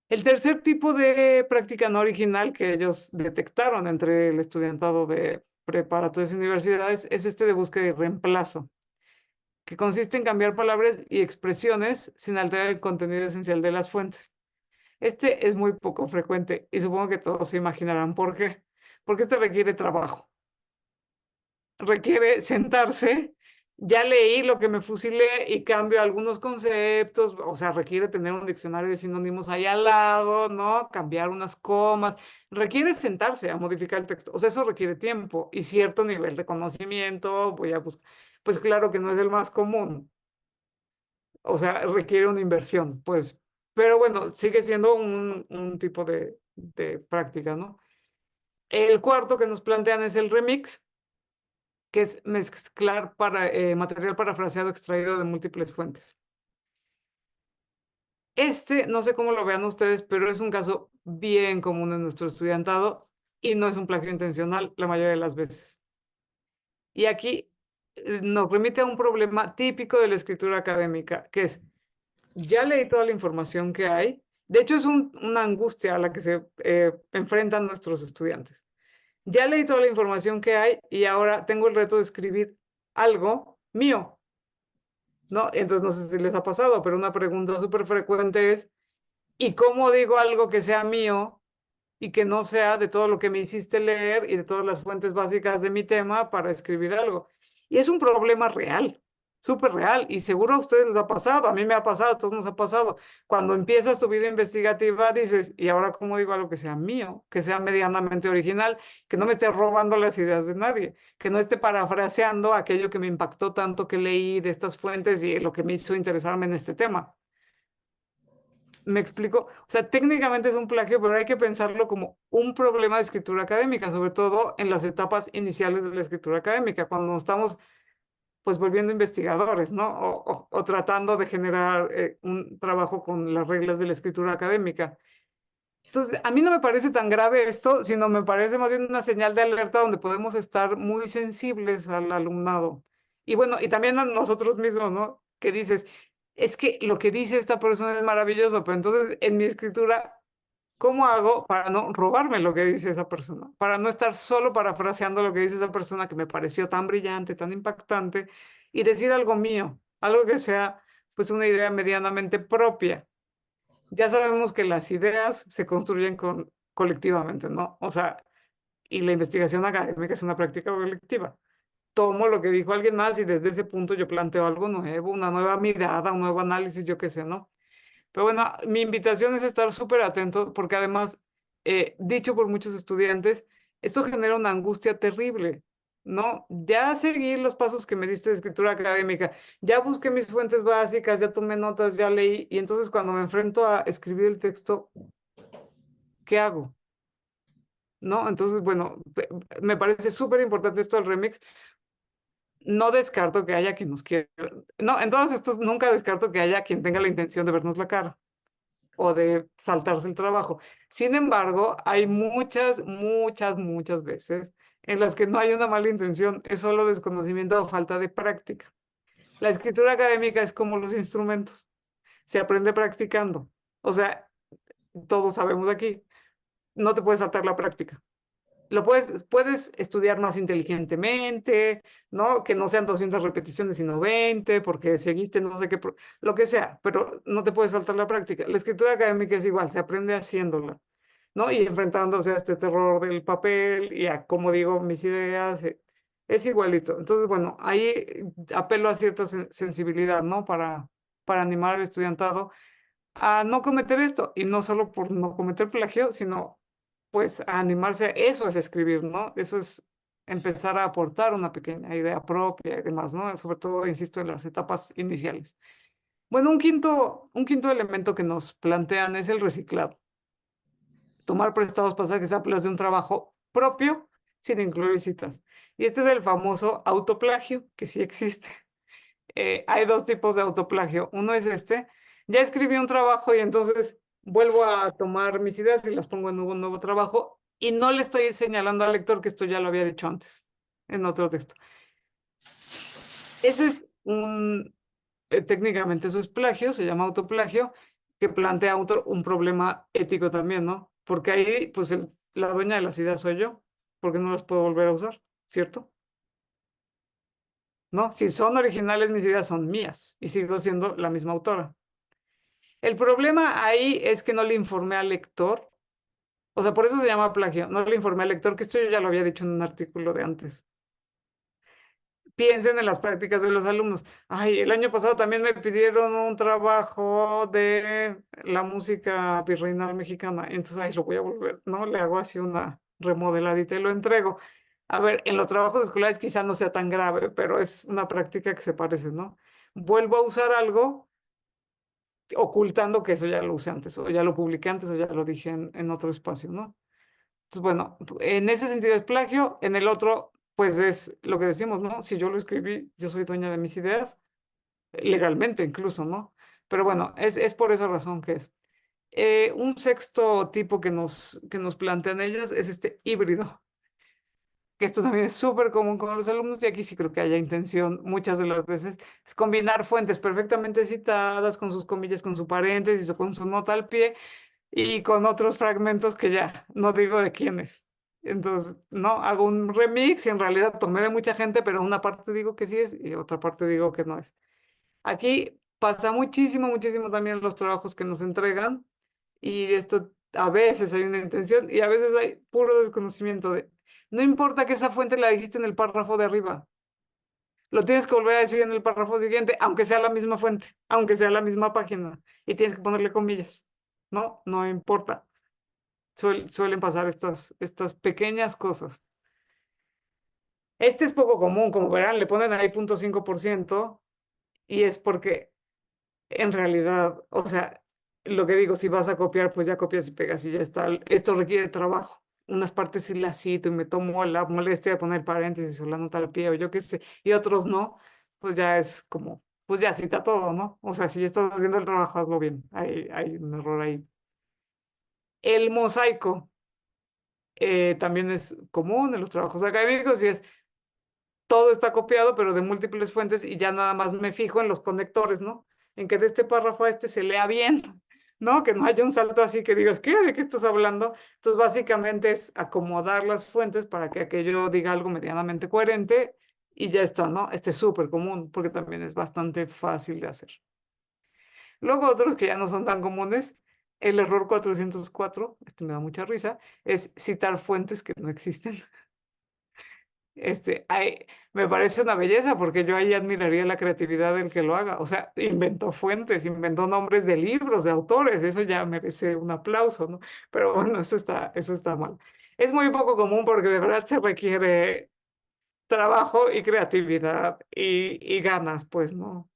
El tercer tipo de práctica no original que ellos detectaron entre el estudiantado de preparatorias y universidades es este de búsqueda y reemplazo, que consiste en cambiar palabras y expresiones sin alterar el contenido esencial de las fuentes. Este es muy poco frecuente y supongo que todos se imaginarán por qué. Porque este requiere trabajo. Requiere sentarse, ya leí lo que me fusilé y cambio algunos conceptos, o sea, requiere tener un diccionario de sinónimos ahí al lado, ¿no? Cambiar unas comas, requiere sentarse a modificar el texto, o sea, eso requiere tiempo y cierto nivel de conocimiento, voy a buscar, pues claro que no es el más común, o sea, requiere una inversión, pues, pero bueno, sigue siendo un tipo de práctica, ¿no? El cuarto que nos plantean es el remix, que es mezclar material parafraseado extraído de múltiples fuentes. No sé cómo lo vean ustedes, pero es un caso bien común en nuestro estudiantado y no es un plagio intencional la mayoría de las veces. Y aquí nos remite a un problema típico de la escritura académica, que es, ya leí toda la información que hay, de hecho es una angustia a la que se enfrentan nuestros estudiantes. Ya leí toda la información que hay y ahora tengo el reto de escribir algo mío, ¿no? Entonces, no sé si les ha pasado, pero una pregunta súper frecuente es, ¿y cómo digo algo que sea mío y que no sea de todo lo que me hiciste leer y de todas las fuentes básicas de mi tema para escribir algo? Y es un problema real, súper real, y seguro a ustedes les ha pasado, a mí me ha pasado, a todos nos ha pasado. Cuando empiezas tu vida investigativa, dices, ¿y ahora cómo digo algo que sea mío, que sea medianamente original, que no me esté robando las ideas de nadie, que no esté parafraseando aquello que me impactó tanto que leí de estas fuentes y lo que me hizo interesarme en este tema? ¿Me explico? O sea, técnicamente es un plagio, pero hay que pensarlo como un problema de escritura académica, sobre todo en las etapas iniciales de la escritura académica, cuando nos estamos pues volviendo investigadores, ¿no? O tratando de generar un trabajo con las reglas de la escritura académica. Entonces, a mí no me parece tan grave esto, sino me parece más bien una señal de alerta donde podemos estar muy sensibles al alumnado. Y bueno, y también a nosotros mismos, ¿no? Que dices, es que lo que dice esta persona es maravilloso, pero entonces en mi escritura, ¿cómo hago para no robarme lo que dice esa persona? Para no estar solo parafraseando lo que dice esa persona que me pareció tan brillante, tan impactante, y decir algo mío, algo que sea pues una idea medianamente propia. Ya sabemos que las ideas se construyen colectivamente, ¿no? O sea, y la investigación académica es una práctica colectiva. Tomo lo que dijo alguien más y desde ese punto yo planteo algo nuevo, una nueva mirada, un nuevo análisis, yo qué sé, ¿no? Pero bueno, mi invitación es estar súper atento porque además, dicho por muchos estudiantes, esto genera una angustia terrible, ¿no? Ya seguí los pasos que me diste de escritura académica, ya busqué mis fuentes básicas, ya tomé notas, ya leí, y entonces cuando me enfrento a escribir el texto, ¿qué hago? ¿No? Entonces, bueno, me parece súper importante esto del remix. No descarto que haya quien nos quiera. No, en todos estos nunca descarto que haya quien tenga la intención de vernos la cara o de saltarse el trabajo. Sin embargo, hay muchas veces en las que no hay una mala intención, es solo desconocimiento o falta de práctica. La escritura académica es como los instrumentos, se aprende practicando. O sea, todos sabemos aquí, no te puedes saltar la práctica. Puedes estudiar más inteligentemente, ¿no? Que no sean 200 repeticiones, sino 20, porque seguiste no sé qué, lo que sea, pero no te puedes saltar la práctica. La escritura académica es igual, se aprende haciéndola, ¿no? Y enfrentándose a este terror del papel y a cómo digo mis ideas, es igualito. Entonces, bueno, ahí apelo a cierta sensibilidad, ¿no? Para animar al estudiantado a no cometer esto, y no solo por no cometer plagio, sino pues a animarse, eso es escribir, ¿no? Eso es empezar a aportar una pequeña idea propia y demás, ¿no? Sobre todo, insisto, en las etapas iniciales. Bueno, un quinto elemento que nos plantean es el reciclado. Tomar prestados pasajes amplios de un trabajo propio sin incluir citas. Y este es el famoso autoplagio, que sí existe. Hay dos tipos de autoplagio. Uno es ya escribí un trabajo y entonces vuelvo a tomar mis ideas y las pongo en un nuevo trabajo y no le estoy señalando al lector que esto ya lo había dicho antes en otro texto. Ese es técnicamente eso es plagio, se llama autoplagio, que plantea un problema ético también, ¿no? Porque ahí, pues la dueña de las ideas soy yo, porque no las puedo volver a usar. ¿cierto? ¿No? Si son originales, mis ideas son mías y sigo siendo la misma autora. El problema ahí es que no le informé al lector, o sea, por eso se llama plagio, no le informé al lector, que esto yo ya lo había dicho en un artículo de antes. Piensen en las prácticas de los alumnos. Ay, el año pasado también me pidieron un trabajo de la música virreinal mexicana, entonces ahí lo voy a volver, ¿no? Le hago así una remodeladita y lo entrego. A ver, en los trabajos escolares quizá no sea tan grave, pero es una práctica que se parece, ¿no? Vuelvo a usar algo ocultando que eso ya lo usé antes, o ya lo publiqué antes, o ya lo dije en otro espacio, ¿no? Entonces, bueno, en ese sentido es plagio, en el otro, pues es lo que decimos, ¿no? Si yo lo escribí, yo soy dueña de mis ideas, legalmente incluso, ¿no? Pero bueno, es por esa razón que es. Un sexto tipo que nos plantean ellos es este híbrido, que esto también es súper común con los alumnos y aquí sí creo que haya intención muchas de las veces, es combinar fuentes perfectamente citadas con sus comillas, con su paréntesis o con su nota al pie y con otros fragmentos que ya no digo de quiénes. Entonces, no, hago un remix y en realidad tomé de mucha gente, pero una parte digo que sí es y otra parte digo que no es. Aquí pasa muchísimo, muchísimo también en los trabajos que nos entregan y esto a veces hay una intención y a veces hay puro desconocimiento de, no importa que esa fuente la dijiste en el párrafo de arriba, lo tienes que volver a decir en el párrafo siguiente, aunque sea la misma fuente, aunque sea la misma página y tienes que ponerle comillas. No, no importa. Suelen pasar estas pequeñas cosas. Este es poco común, como verán, le ponen ahí 0.5% y es porque en realidad, o sea, lo que digo, si vas a copiar, pues ya copias y pegas y ya está. Esto requiere trabajo. Unas partes sí las cito y me tomo la molestia de poner paréntesis o la nota al pie o yo qué sé, y otros no, pues ya es como, pues ya cita todo, ¿no? O sea, si estás haciendo el trabajo, hazlo bien. Hay un error ahí. El mosaico también es común en los trabajos académicos y es todo está copiado, pero de múltiples fuentes y ya nada más me fijo en los conectores, ¿no? En que de este párrafo a este se lea bien, ¿no? Que no haya un salto así que digas, ¿qué? ¿De qué estás hablando? Entonces, básicamente es acomodar las fuentes para que aquello diga algo medianamente coherente y ya está, ¿no? Este es súper común porque también es bastante fácil de hacer. Luego otros que ya no son tan comunes, el error 404, este me da mucha risa, es citar fuentes que no existen. Me parece una belleza porque yo ahí admiraría la creatividad del que lo haga. O sea, inventó fuentes, inventó nombres de libros, de autores, eso ya merece un aplauso, ¿no? Pero bueno, eso está mal. Es muy poco común porque de verdad se requiere trabajo y creatividad y ganas, pues, ¿no?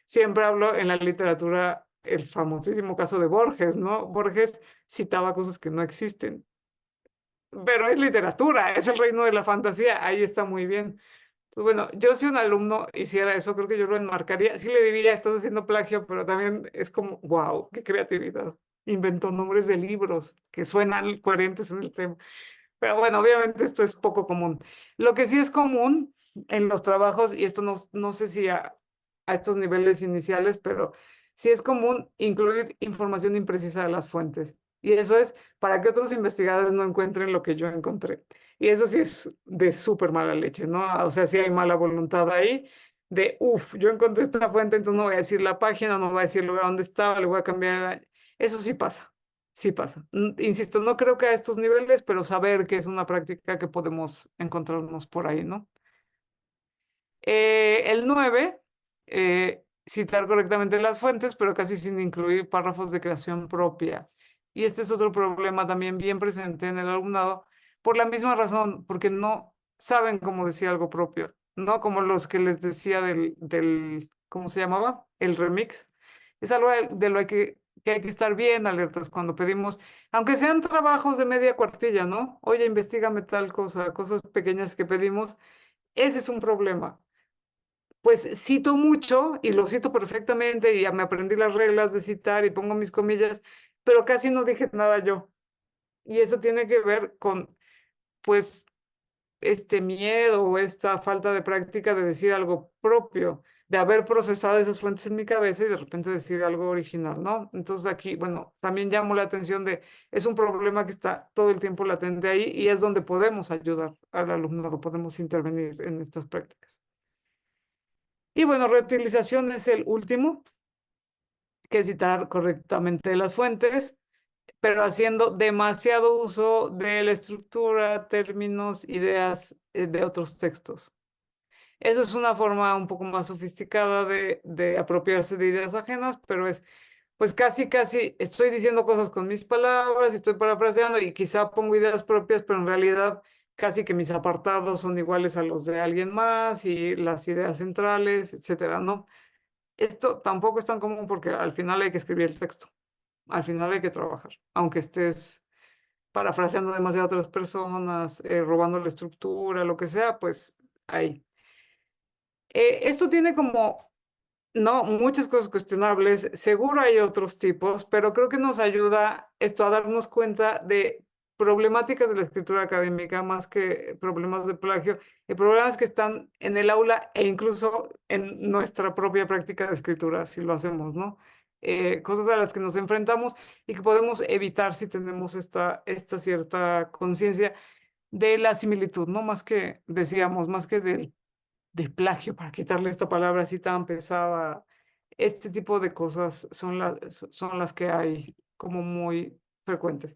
Siempre hablo en la literatura el famosísimo caso de Borges, ¿no? Borges citaba cosas que no existen. Pero es literatura, es el reino de la fantasía, ahí está muy bien. Pues bueno, yo si un alumno hiciera eso, creo que yo lo enmarcaría, sí le diría, estás haciendo plagio, pero también es como, wow, qué creatividad. Inventó nombres de libros que suenan coherentes en el tema. Pero bueno, obviamente esto es poco común. Lo que sí es común en los trabajos, y esto no sé si a estos niveles iniciales, pero sí es común incluir información imprecisa de las fuentes. Y eso es para que otros investigadores no encuentren lo que yo encontré. Y eso sí es de súper mala leche, ¿no? O sea, sí hay mala voluntad ahí de, uff, yo encontré esta fuente, entonces no voy a decir la página, no voy a decir el lugar donde estaba, le voy a cambiar. Eso sí pasa. Sí pasa. Insisto, no creo que a estos niveles, pero saber que es una práctica que podemos encontrarnos por ahí, ¿no? El 9, citar correctamente las fuentes, pero casi sin incluir párrafos de creación propia. Y este es otro problema también bien presente en el alumnado, por la misma razón, porque no saben cómo decir algo propio, ¿no? Como los que les decía ¿cómo se llamaba? El remix. Es algo de lo que hay que estar bien alertas cuando pedimos, aunque sean trabajos de media cuartilla, ¿no? Oye, investígame tal cosa, cosas pequeñas que pedimos. Ese es un problema. Pues cito mucho y lo cito perfectamente y ya me aprendí las reglas de citar y pongo mis comillas, pero casi no dije nada yo. Y eso tiene que ver con, pues, este miedo o esta falta de práctica de decir algo propio, de haber procesado esas fuentes en mi cabeza y de repente decir algo original, ¿no? Entonces aquí, bueno, también llamo la atención de, es un problema que está todo el tiempo latente ahí y es donde podemos ayudar al alumnado, podemos intervenir en estas prácticas. Y bueno, reutilización es el último, que es citar correctamente las fuentes, pero haciendo demasiado uso de la estructura, términos, ideas de otros textos. Eso es una forma un poco más sofisticada de apropiarse de ideas ajenas, pero es, pues casi estoy diciendo cosas con mis palabras, estoy parafraseando y quizá pongo ideas propias, pero en realidad casi que mis apartados son iguales a los de alguien más y las ideas centrales, etcétera, ¿no? Esto tampoco es tan común porque al final hay que escribir el texto, al final hay que trabajar, aunque estés parafraseando demasiado a otras personas, robando la estructura, lo que sea, pues ahí. Esto tiene como, no, muchas cosas cuestionables, seguro hay otros tipos, pero creo que nos ayuda esto a darnos cuenta de problemáticas de la escritura académica más que problemas de plagio, y problemas que están en el aula e incluso en nuestra propia práctica de escritura, si lo hacemos, ¿no? Cosas a las que nos enfrentamos y que podemos evitar si tenemos esta cierta conciencia de la similitud, ¿no? Más que, decíamos, más que del plagio, para quitarle esta palabra así tan pesada. Este tipo de cosas son las que hay como muy frecuentes.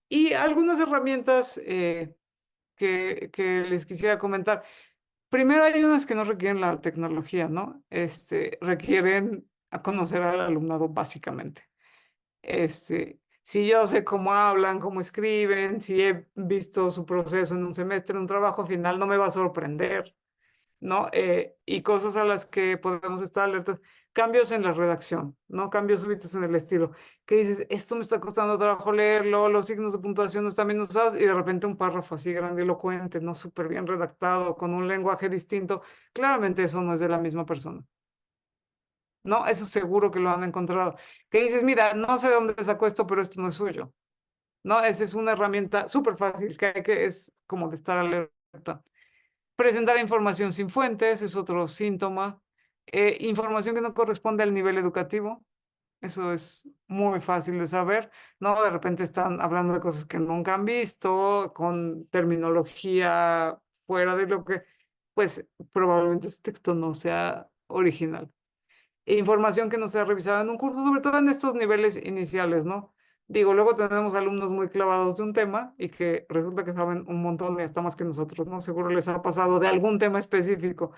Y algunas herramientas que les quisiera comentar. Primero hay unas que no requieren la tecnología, ¿no? Requieren a conocer al alumnado básicamente. Si yo sé cómo hablan, cómo escriben, si he visto su proceso en un semestre, en un trabajo final, no me va a sorprender, ¿no? Y cosas a las que podemos estar alertas, cambios en la redacción, ¿no? Cambios súbitos en el estilo, que dices, esto me está costando trabajo leerlo, los signos de puntuación no están bien usados, y de repente un párrafo así grandilocuente, ¿no? Súper bien redactado, con un lenguaje distinto, claramente eso no es de la misma persona. No, eso seguro que lo han encontrado. Que dices, mira, no sé de dónde sacó esto, pero esto no es suyo. No, esa es una herramienta súper fácil, que es como de estar alerta. Presentar información sin fuentes es otro síntoma. Información que no corresponde al nivel educativo. Eso es muy fácil de saber, ¿no? De repente están hablando de cosas que nunca han visto, con terminología fuera de lo que, pues probablemente ese texto no sea original. Información que no sea revisada en un curso, sobre todo en estos niveles iniciales, ¿no? Digo, luego tenemos alumnos muy clavados de un tema y que resulta que saben un montón y hasta más que nosotros, ¿no? Seguro les ha pasado de algún tema específico,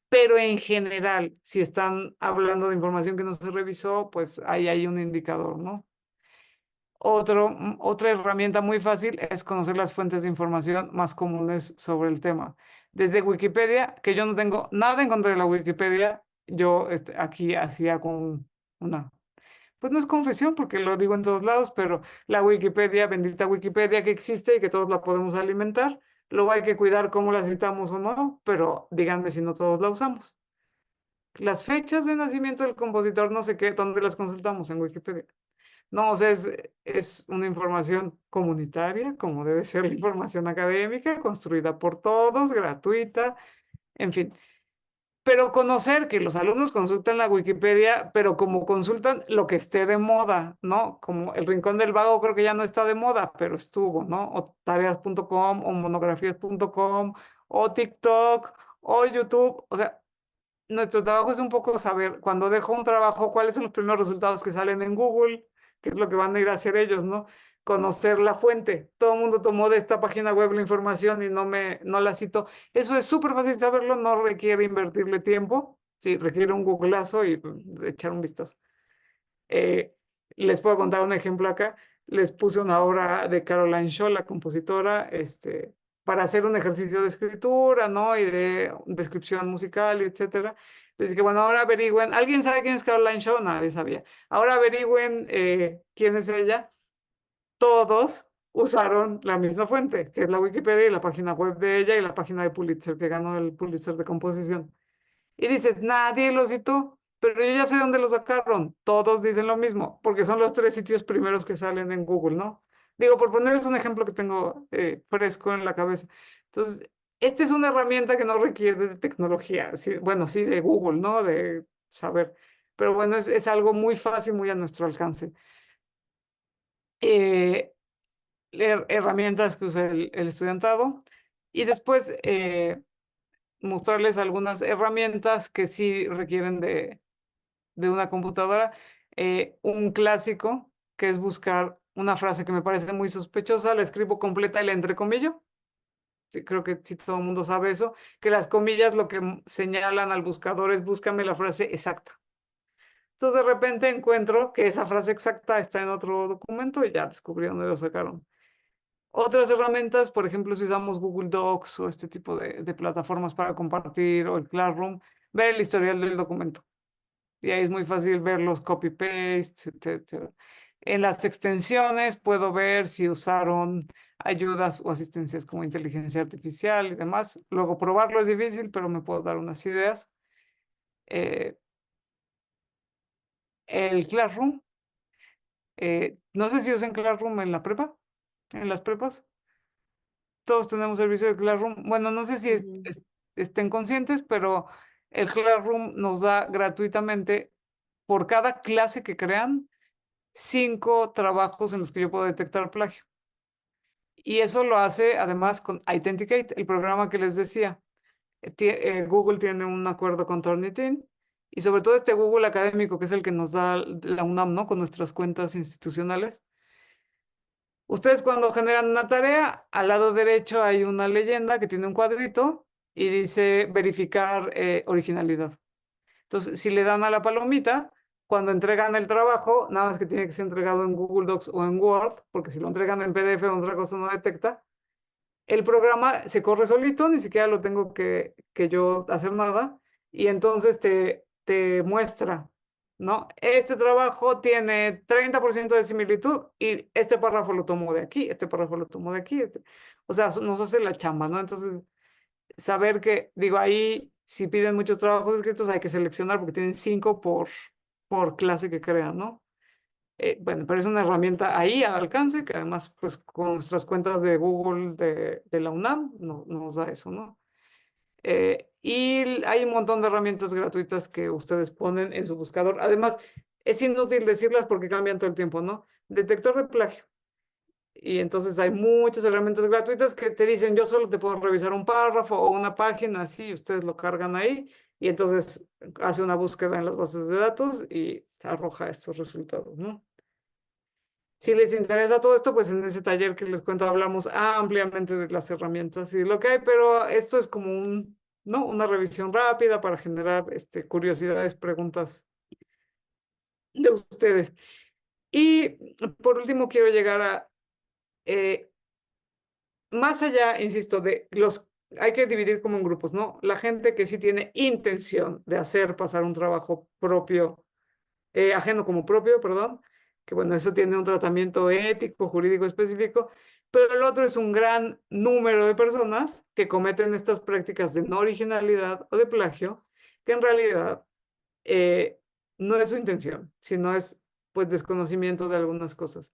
pero en general, si están hablando de información que no se revisó, pues ahí hay un indicador, ¿no? Otra herramienta muy fácil es conocer las fuentes de información más comunes sobre el tema. Desde Wikipedia, que yo no tengo nada en contra de la Wikipedia, yo aquí hacía con una, pues no es confesión porque lo digo en todos lados, pero la Wikipedia, bendita Wikipedia que existe y que todos la podemos alimentar, luego hay que cuidar cómo la citamos o no, pero díganme si no todos la usamos. Las fechas de nacimiento del compositor, no sé qué, ¿dónde las consultamos? En Wikipedia. No, o sea, es una información comunitaria, como debe ser la información académica, construida por todos, gratuita, en fin. Pero conocer que los alumnos consultan la Wikipedia, pero como consultan lo que esté de moda, ¿no? Como el Rincón del Vago creo que ya no está de moda, pero estuvo, ¿no? O tareas.com, o monografías.com, o TikTok, o YouTube, o sea, nuestro trabajo es un poco saber, cuando dejo un trabajo, cuáles son los primeros resultados que salen en Google, qué es lo que van a ir a hacer ellos, ¿no? Conocer la fuente. Todo el mundo tomó de esta página web la información y no la citó. Eso es súper fácil saberlo, no requiere invertirle tiempo. Sí, requiere un googleazo y echar un vistazo. Les puedo contar un ejemplo acá. Les puse una obra de Caroline Shaw, la compositora, para hacer un ejercicio de escritura, ¿no? Y de descripción musical, etcétera. Les dije, bueno, ahora averigüen. ¿Alguien sabe quién es Caroline Shaw? Nadie sabía. Ahora averigüen quién es ella. Todos usaron la misma fuente, que es la Wikipedia y la página web de ella y la página de Pulitzer, que ganó el Pulitzer de composición. Y dices, nadie lo citó, pero yo ya sé dónde lo sacaron. Todos dicen lo mismo, porque son los 3 sitios primeros que salen en Google, ¿no? Digo, por ponerles un ejemplo que tengo fresco en la cabeza. Entonces, Esta es una herramienta que no requiere de tecnología, sí, bueno, sí, de Google, ¿no? De saber, pero bueno, es algo muy fácil, muy a nuestro alcance. Herramientas que usa el estudiantado y después mostrarles algunas herramientas que sí requieren de una computadora. Un clásico que es buscar una frase que me parece muy sospechosa, la escribo completa y la entrecomillo. Sí, creo que sí todo el mundo sabe eso, que las comillas lo que señalan al buscador es búscame la frase exacta. Entonces de repente encuentro que esa frase exacta está en otro documento y ya descubrí dónde lo sacaron. Otras herramientas, por ejemplo, si usamos Google Docs o este tipo de plataformas para compartir o el Classroom, ver el historial del documento. Y ahí es muy fácil ver los copy-paste, etcétera. En las extensiones puedo ver si usaron ayudas o asistencias como inteligencia artificial y demás. Luego probarlo es difícil, pero me puedo dar unas ideas. El Classroom, no sé si usan Classroom en la prepa, en las prepas. Todos tenemos servicio de Classroom. Bueno, no sé si Ujú. estén conscientes, pero el Classroom nos da gratuitamente por cada clase que crean 5 trabajos en los que yo puedo detectar plagio. Y eso lo hace además con Authenticate, el programa que les decía. Google tiene un acuerdo con Turnitin y sobre todo este Google académico, que es el que nos da la UNAM, ¿no? Con nuestras cuentas institucionales. Ustedes cuando generan una tarea, al lado derecho hay una leyenda que tiene un cuadrito y dice verificar originalidad. Entonces, si le dan a la palomita, cuando entregan el trabajo, nada más que tiene que ser entregado en Google Docs o en Word, porque si lo entregan en PDF o otra cosa no detecta, el programa se corre solito, ni siquiera lo tengo que yo hacer nada, y entonces te muestra, ¿no? Este trabajo tiene 30% de similitud y este párrafo lo tomo de aquí, este párrafo lo tomo de aquí. O sea, nos hace la chamba, ¿no? Entonces, saber que, digo, ahí si piden muchos trabajos escritos hay que seleccionar porque tienen 5 por clase que crean, ¿no? Bueno, pero es una herramienta ahí al alcance que además, pues con nuestras cuentas de Google de la UNAM nos da eso, ¿no? Y hay un montón de herramientas gratuitas que ustedes ponen en su buscador. Además, es inútil decirlas porque cambian todo el tiempo, ¿no? Detector de plagio. Y entonces hay muchas herramientas gratuitas que te dicen, yo solo te puedo revisar un párrafo o una página, así, ustedes lo cargan ahí y entonces hace una búsqueda en las bases de datos y arroja estos resultados, ¿no? Si les interesa todo esto, pues en ese taller que les cuento hablamos ampliamente de las herramientas y de lo que hay, pero esto es como ¿no? Una revisión rápida para generar curiosidades, preguntas de ustedes. Y por último, quiero llegar a, más allá, insisto, hay que dividir como en grupos, ¿no? La gente que sí tiene intención de hacer pasar un trabajo propio ajeno como propio, perdón, que bueno, eso tiene un tratamiento ético, jurídico específico, pero el otro es un gran número de personas que cometen estas prácticas de no originalidad o de plagio, que en realidad no es su intención, sino es pues desconocimiento de algunas cosas.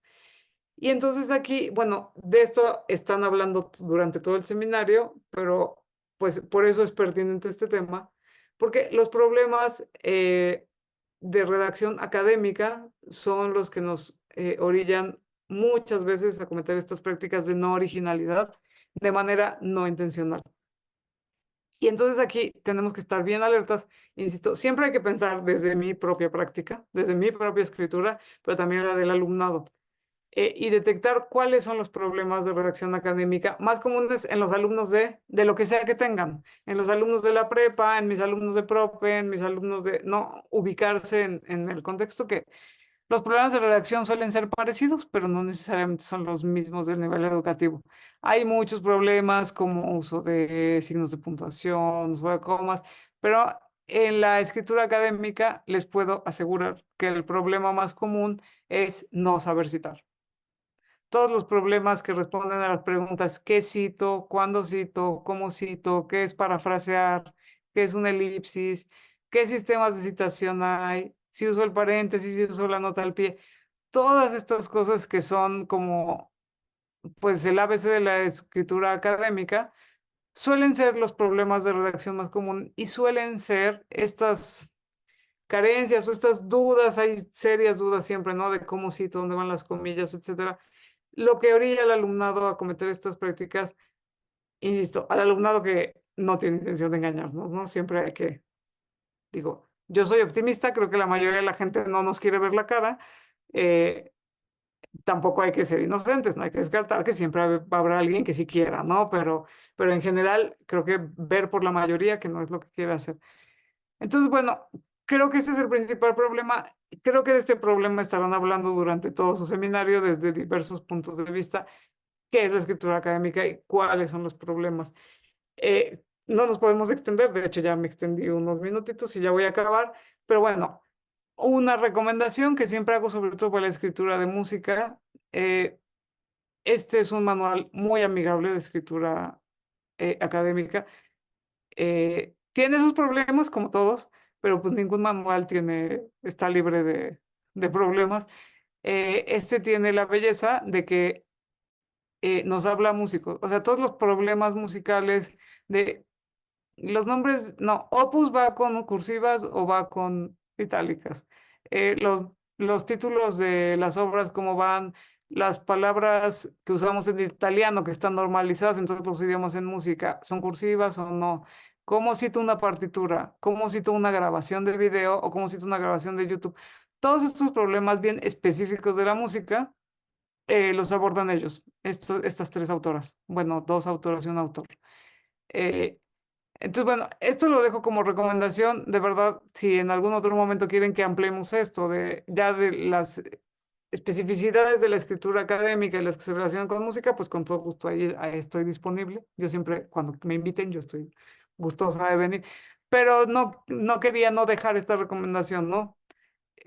Y entonces aquí, bueno, de esto están hablando durante todo el seminario, pero pues por eso es pertinente este tema, porque los problemas de redacción académica son los que nos orillan muchas veces a cometer estas prácticas de no originalidad de manera no intencional. Y entonces aquí tenemos que estar bien alertas. Insisto, siempre hay que pensar desde mi propia práctica, desde mi propia escritura, pero también la del alumnado. Y detectar cuáles son los problemas de redacción académica más comunes en los alumnos de lo que sea que tengan, en los alumnos de la prepa, en mis alumnos de prope, en mis alumnos no ubicarse en el contexto que los problemas de redacción suelen ser parecidos, pero no necesariamente son los mismos del nivel educativo. Hay muchos problemas como uso de signos de puntuación, uso de comas, pero en la escritura académica les puedo asegurar que el problema más común es no saber citar. Todos los problemas que responden a las preguntas ¿qué cito? ¿Cuándo cito? ¿Cómo cito? ¿Qué es parafrasear? ¿Qué es una elipsis? ¿Qué sistemas de citación hay? Si uso el paréntesis, si uso la nota al pie. Todas estas cosas que son como, pues, el ABC de la escritura académica, suelen ser los problemas de redacción más común y suelen ser estas carencias o estas dudas, hay serias dudas siempre, ¿no? De cómo cito, dónde van las comillas, etcétera. Lo que orilla al alumnado a cometer estas prácticas, insisto, al alumnado que no tiene intención de engañarnos, ¿no? Siempre hay que, digo, yo soy optimista, creo que la mayoría de la gente no nos quiere ver la cara, tampoco hay que ser inocentes, no hay que descartar que siempre habrá alguien que sí quiera, ¿no? Pero en general creo que ver por la mayoría que no es lo que quiere hacer. Entonces, bueno, creo que ese es el principal problema. Creo que de este problema estarán hablando durante todo su seminario desde diversos puntos de vista, qué es la escritura académica y cuáles son los problemas. No nos podemos extender, de hecho ya me extendí unos minutitos y ya voy a acabar, pero bueno, una recomendación que siempre hago, sobre todo para la escritura de música, este es un manual muy amigable de escritura académica. Tiene sus problemas, como todos, pero pues ningún manual está libre de problemas. Este tiene la belleza de que nos habla a músicos, o sea, todos los problemas musicales de los nombres, no, Opus va con cursivas o va con itálicas. Los títulos de las obras, cómo van, las palabras que usamos en italiano, que están normalizadas en todos los idiomas en música, ¿son cursivas o no? ¿Cómo cito una partitura? ¿Cómo cito una grabación de video o cómo cito una grabación de YouTube? Todos estos problemas bien específicos de la música los abordan ellos, estas tres autoras. Bueno, dos autoras y un autor. Eh, entonces, bueno, esto lo dejo como recomendación. De verdad, si en algún otro momento quieren que ampliemos esto ya de las especificidades de la escritura académica y las que se relacionan con música, pues con todo gusto ahí estoy disponible. Yo siempre, cuando me inviten, yo estoy gustosa de venir. Pero no quería no dejar esta recomendación, ¿no?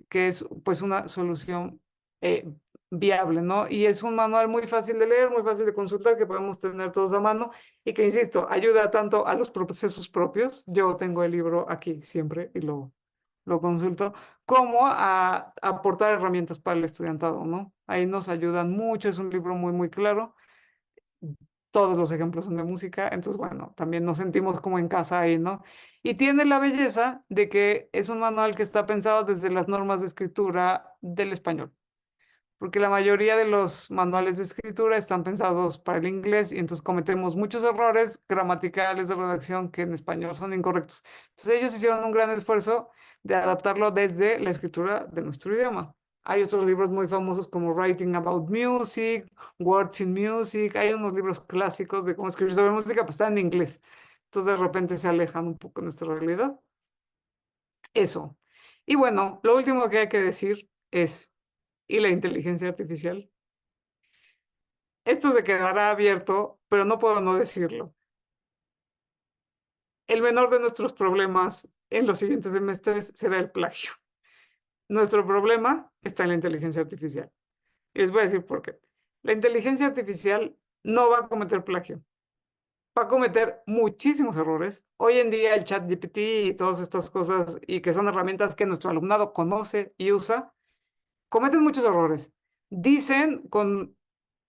Que es pues una solución eh, viable, ¿no? Y es un manual muy fácil de leer, muy fácil de consultar, que podemos tener todos a mano y que, insisto, ayuda tanto a los procesos propios, yo tengo el libro aquí siempre y lo consulto, como a aportar herramientas para el estudiantado, ¿no? Ahí nos ayudan mucho, es un libro muy, muy claro. Todos los ejemplos son de música, entonces, bueno, también nos sentimos como en casa ahí, ¿no? Y tiene la belleza de que es un manual que está pensado desde las normas de escritura del español, porque la mayoría de los manuales de escritura están pensados para el inglés y entonces cometemos muchos errores gramaticales de redacción que en español son incorrectos. Entonces ellos hicieron un gran esfuerzo de adaptarlo desde la escritura de nuestro idioma. Hay otros libros muy famosos como Writing About Music, Words in Music, hay unos libros clásicos de cómo escribir sobre música, pues están en inglés. Entonces de repente se alejan un poco de nuestra realidad. Eso. Y bueno, lo último que hay que decir es, ¿y la inteligencia artificial? Esto se quedará abierto, pero no puedo no decirlo. El menor de nuestros problemas en los siguientes semestres será el plagio. Nuestro problema está en la inteligencia artificial. Y les voy a decir por qué. La inteligencia artificial no va a cometer plagio. Va a cometer muchísimos errores. Hoy en día el ChatGPT y todas estas cosas, y que son herramientas que nuestro alumnado conoce y usa, cometen muchos errores. Dicen con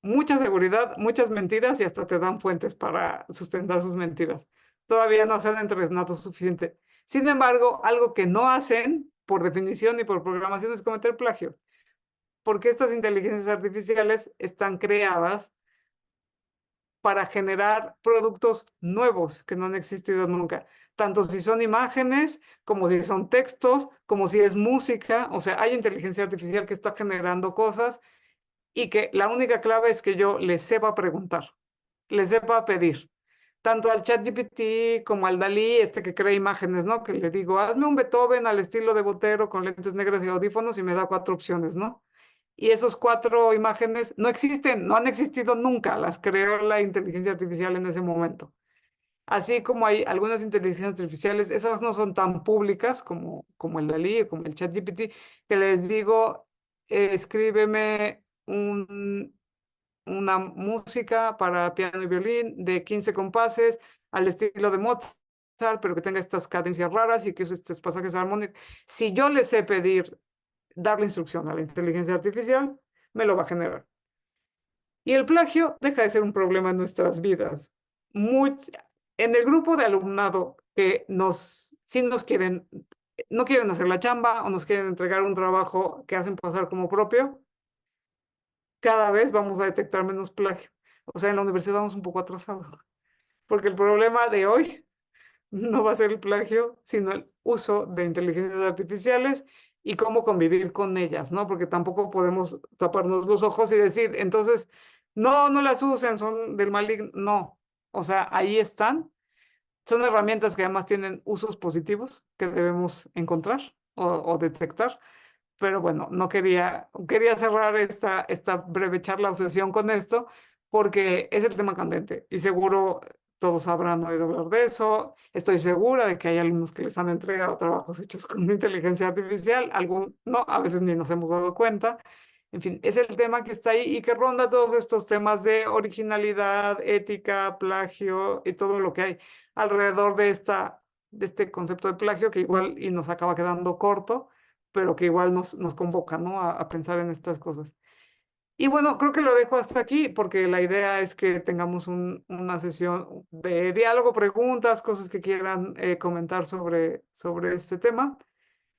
mucha seguridad, muchas mentiras y hasta te dan fuentes para sustentar sus mentiras. Todavía no se han entrenado suficiente. Sin embargo, algo que no hacen por definición y por programación es cometer plagio, porque estas inteligencias artificiales están creadas para generar productos nuevos que no han existido nunca, tanto si son imágenes, como si son textos, como si es música. O sea, hay inteligencia artificial que está generando cosas y que la única clave es que yo le sepa preguntar, le sepa pedir, tanto al ChatGPT como al Dalí, que crea imágenes, ¿no? Que le digo, hazme un Beethoven al estilo de Botero con lentes negras y audífonos y me da 4 opciones, ¿no? Y esos 4 imágenes no existen, no han existido nunca, las creó la inteligencia artificial en ese momento. Así como hay algunas inteligencias artificiales, esas no son tan públicas como el Dalí o como el ChatGPT, que les digo, escríbeme una música para piano y violín de 15 compases al estilo de Mozart, pero que tenga estas cadencias raras y que use estos pasajes armónicos. Si yo le sé pedir, darle instrucción a la inteligencia artificial, me lo va a generar. Y el plagio deja de ser un problema en nuestras vidas. en el grupo de alumnado que sí nos quieren, no quieren hacer la chamba o nos quieren entregar un trabajo que hacen pasar como propio, cada vez vamos a detectar menos plagio. O sea, en la universidad vamos un poco atrasados, porque el problema de hoy no va a ser el plagio, sino el uso de inteligencias artificiales y cómo convivir con ellas, ¿no? Porque tampoco podemos taparnos los ojos y decir, entonces, no, no las usen, son del maligno. No, o sea, ahí están. Son herramientas que además tienen usos positivos que debemos encontrar o detectar. Pero bueno, no quería cerrar esta breve charla o sesión con esto, porque es el tema candente y seguro todos habrán oído hablar de eso. Estoy segura de que hay alumnos que les han entregado trabajos hechos con inteligencia artificial, algún no, a veces ni nos hemos dado cuenta. En fin, es el tema que está ahí y que ronda todos estos temas de originalidad, ética, plagio y todo lo que hay alrededor de este concepto de plagio que igual y nos acaba quedando corto, pero que igual nos convoca, ¿no? A pensar en estas cosas. Y bueno, creo que lo dejo hasta aquí porque la idea es que tengamos una sesión de diálogo, preguntas, cosas que quieran comentar sobre este tema.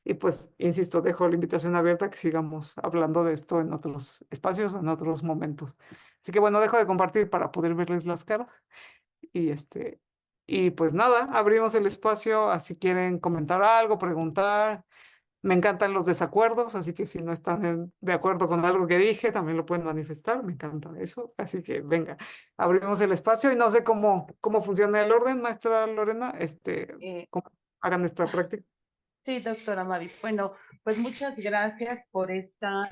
Y pues, insisto, dejo la invitación abierta a que sigamos hablando de esto en otros espacios o en otros momentos. Así que bueno, dejo de compartir para poder verles las caras. Y y pues nada, abrimos el espacio a si quieren comentar algo, preguntar. Me encantan los desacuerdos, así que si no están de acuerdo con algo que dije, también lo pueden manifestar. Me encanta eso. Así que venga, abrimos el espacio y no sé cómo funciona el orden, maestra Lorena, Eh, cómo hagan esta práctica. sí, doctora Mavi. Bueno, pues muchas gracias por esta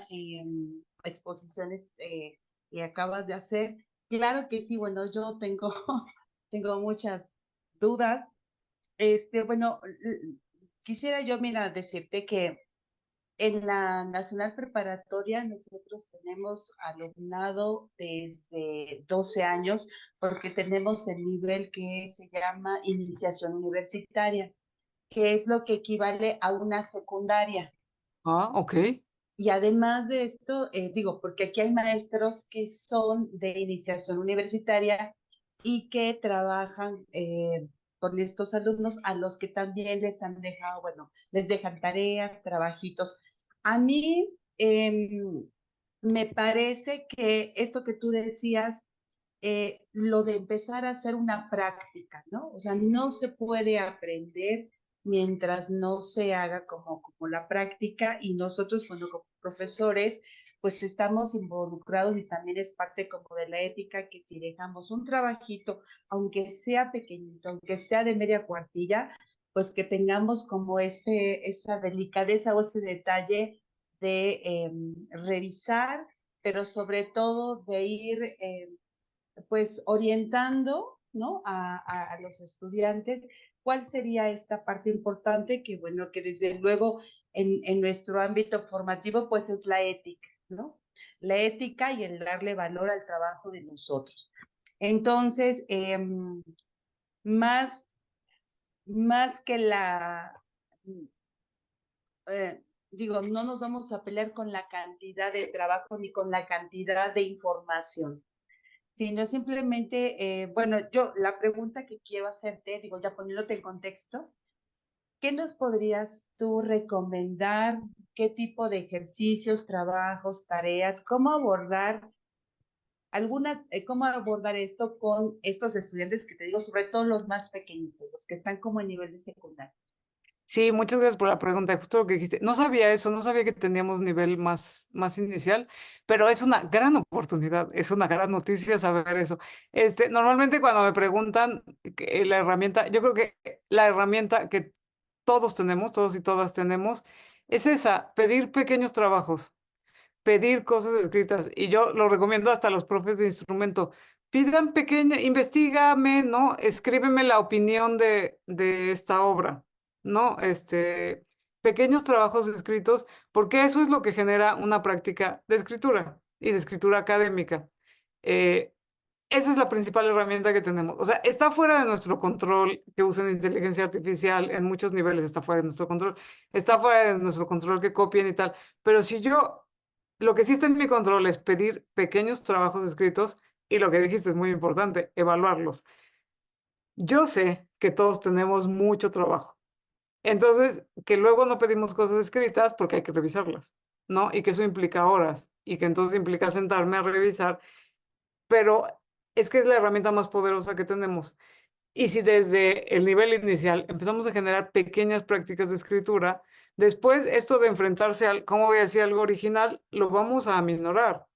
exposición que acabas de hacer. Claro que sí, bueno, yo tengo, tengo muchas dudas. Bueno, quisiera yo, mira, decirte que en la Nacional Preparatoria nosotros tenemos alumnado desde 12 años porque tenemos el nivel que se llama iniciación universitaria, que es lo que equivale a una secundaria. Ah, ok. Y además de esto, digo, porque aquí hay maestros que son de iniciación universitaria y que trabajan con estos alumnos a los que también les han dejado, bueno, les dejan tareas, trabajitos. A mí me parece que esto que tú decías, lo de empezar a hacer una práctica, ¿no? O sea, no se puede aprender mientras no se haga como la práctica y nosotros, bueno, como profesores, pues estamos involucrados y también es parte como de la ética que si dejamos un trabajito, aunque sea pequeñito, aunque sea de media cuartilla, pues que tengamos como esa delicadeza o ese detalle de revisar, pero sobre todo de ir pues orientando, ¿no? A los estudiantes cuál sería esta parte importante que, bueno, que desde luego en nuestro ámbito formativo, pues es la ética, ¿no? La ética y el darle valor al trabajo de nosotros. Entonces, más, más que digo, no nos vamos a pelear con la cantidad de trabajo ni con la cantidad de información, sino simplemente, bueno, yo la pregunta que quiero hacerte, digo, ya poniéndote en contexto, ¿qué nos podrías tú recomendar? ¿Qué tipo de ejercicios, trabajos, tareas? ¿Cómo abordar cómo abordar esto con estos estudiantes que te digo, sobre todo los más pequeñitos, los que están como en nivel de secundaria? Sí, muchas gracias por la pregunta, justo lo que dijiste. No sabía eso, no sabía que teníamos nivel más inicial, pero es una gran oportunidad, es una gran noticia saber eso. Normalmente cuando me preguntan la herramienta, yo creo que la herramienta que todos tenemos, todos y todas tenemos, es esa, pedir pequeños trabajos, pedir cosas escritas. Y yo lo recomiendo hasta a los profes de instrumento. Pidan pequeña, investígame, ¿no? Escríbeme la opinión de esta obra, ¿no? Pequeños trabajos escritos, porque eso es lo que genera una práctica de escritura y de escritura académica. Eh, Esa es la principal herramienta que tenemos. O sea, está fuera de nuestro control que usen inteligencia artificial en muchos niveles, está fuera de nuestro control, está fuera de nuestro control que copien y tal. Pero si yo, lo que sí está en mi control es pedir pequeños trabajos escritos y lo que dijiste es muy importante, evaluarlos. Yo sé que todos tenemos mucho trabajo. Entonces, que luego no pedimos cosas escritas porque hay que revisarlas, ¿no? Y que eso implica horas y que entonces implica sentarme a revisar, pero es que es la herramienta más poderosa que tenemos. Y si desde el nivel inicial empezamos a generar pequeñas prácticas de escritura, después esto de enfrentarse al, ¿cómo voy a decir algo original? Lo vamos a aminorar.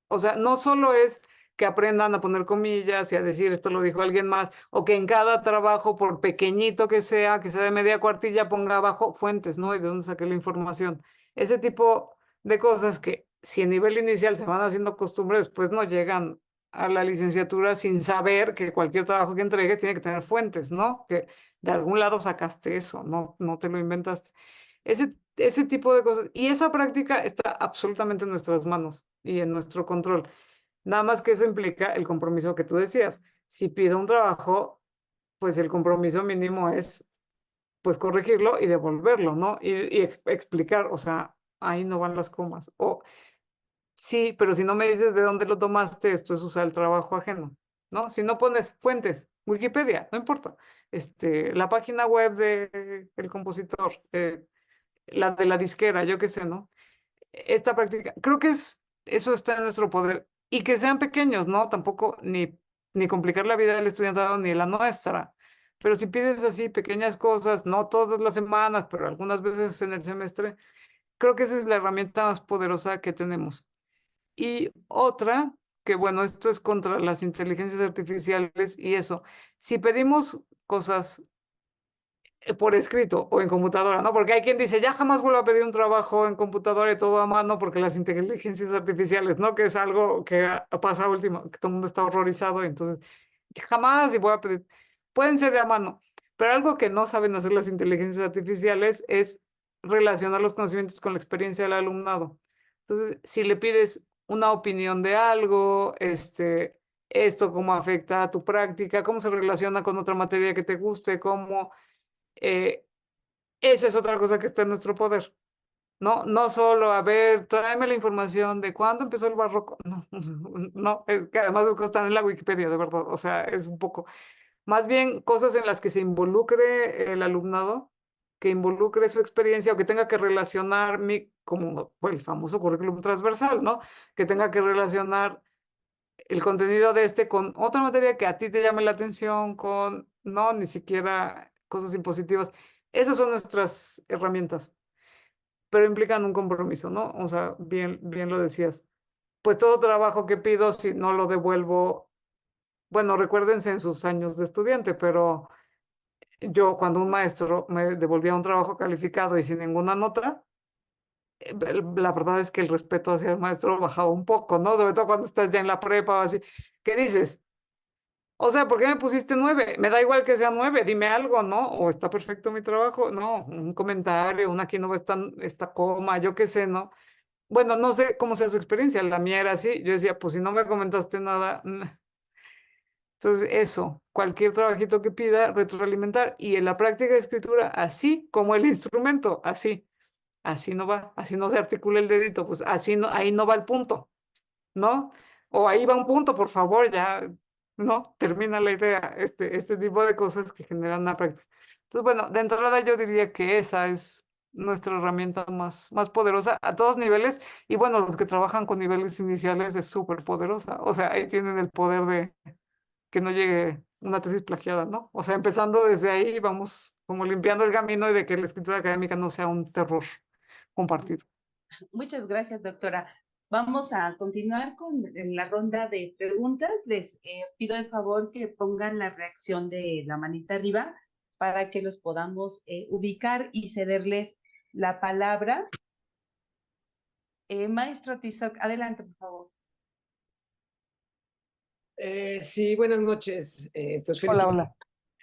O sea, no solo es que aprendan a poner comillas y a decir esto lo dijo alguien más, o que en cada trabajo, por pequeñito que sea de media cuartilla, ponga abajo fuentes, ¿no? Y de dónde saqué la información. Ese tipo de cosas que si a nivel inicial se van haciendo costumbre, después no llegan a la licenciatura sin saber que cualquier trabajo que entregues tiene que tener fuentes, ¿no? Que de algún lado sacaste eso, no te lo inventaste. Ese tipo de cosas. Y esa práctica está absolutamente en nuestras manos y en nuestro control. Nada más que eso implica el compromiso que tú decías. Si pido un trabajo, pues el compromiso mínimo es pues corregirlo y devolverlo, ¿no? Y explicar, o sea, ahí no van las comas. O sí, pero si no me dices de dónde lo tomaste, esto es usar el trabajo ajeno, ¿no? Si no pones fuentes, Wikipedia, no importa. La página web del compositor, la de la disquera, yo qué sé, ¿no? Esta práctica, creo que eso está en nuestro poder y que sean pequeños, ¿no? Tampoco ni complicar la vida del estudiantado ni la nuestra. Pero si pides así pequeñas cosas, no todas las semanas, pero algunas veces en el semestre, creo que esa es la herramienta más poderosa que tenemos. Y otra, que bueno, esto es contra las inteligencias artificiales y eso. Si pedimos cosas por escrito o en computadora, ¿no? Porque hay quien dice, ya jamás vuelvo a pedir un trabajo en computadora y todo a mano porque las inteligencias artificiales, ¿no? Que es algo que ha pasado último, que todo el mundo está horrorizado y entonces jamás y voy a pedir. Pueden ser de a mano, pero algo que no saben hacer las inteligencias artificiales es relacionar los conocimientos con la experiencia del alumnado. Entonces, si le pides una opinión de algo, esto cómo afecta a tu práctica, cómo se relaciona con otra materia que te guste, cómo eh, esa es otra cosa que está en nuestro poder, ¿no? No solo, a ver, tráeme la información de cuándo empezó el barroco. No, no, es que además es están en la Wikipedia, de verdad. O sea, es un poco, más bien cosas en las que se involucre el alumnado, que involucre su experiencia o que tenga que relacionar como el famoso currículum transversal, ¿no? Que tenga que relacionar el contenido de con otra materia que a ti te llame la atención, no, ni siquiera cosas impositivas. Esas son nuestras herramientas, pero implican un compromiso, ¿no? O sea, bien lo decías. Pues todo trabajo que pido, si no lo devuelvo, bueno, recuérdense en sus años de estudiante, pero yo cuando un maestro me devolvía un trabajo calificado y sin ninguna nota, la verdad es que el respeto hacia el maestro bajaba un poco, ¿no? Sobre todo cuando estás ya en la prepa o así. ¿Qué dices? O sea, ¿por qué me pusiste 9? Me da igual que sea 9, dime algo, ¿no? O está perfecto mi trabajo, no, un comentario, una aquí no va esta coma, yo qué sé, ¿no? Bueno, no sé cómo sea su experiencia, la mía era así, yo decía, pues si no me comentaste nada, entonces eso, cualquier trabajito que pida, retroalimentar, y en la práctica de escritura, así como el instrumento, así no va, así no se articula el dedito, pues así no, ahí no va el punto. ¿No? O ahí va un punto, por favor, ya, ¿no? Termina la idea, este tipo de cosas que generan una práctica. Entonces, bueno, de entrada yo diría que esa es nuestra herramienta más poderosa a todos niveles, y bueno, los que trabajan con niveles iniciales es súper poderosa, o sea, ahí tienen el poder de que no llegue una tesis plagiada, ¿no? O sea, empezando desde ahí, vamos como limpiando el camino y de que la escritura académica no sea un terror compartido. Muchas gracias, doctora. Vamos a continuar con la ronda de preguntas. Les pido de favor que pongan la reacción de la manita arriba para que los podamos ubicar y cederles la palabra. Maestro Tizoc, adelante, por favor. Sí, buenas noches. Pues Hola, felicidades. hola.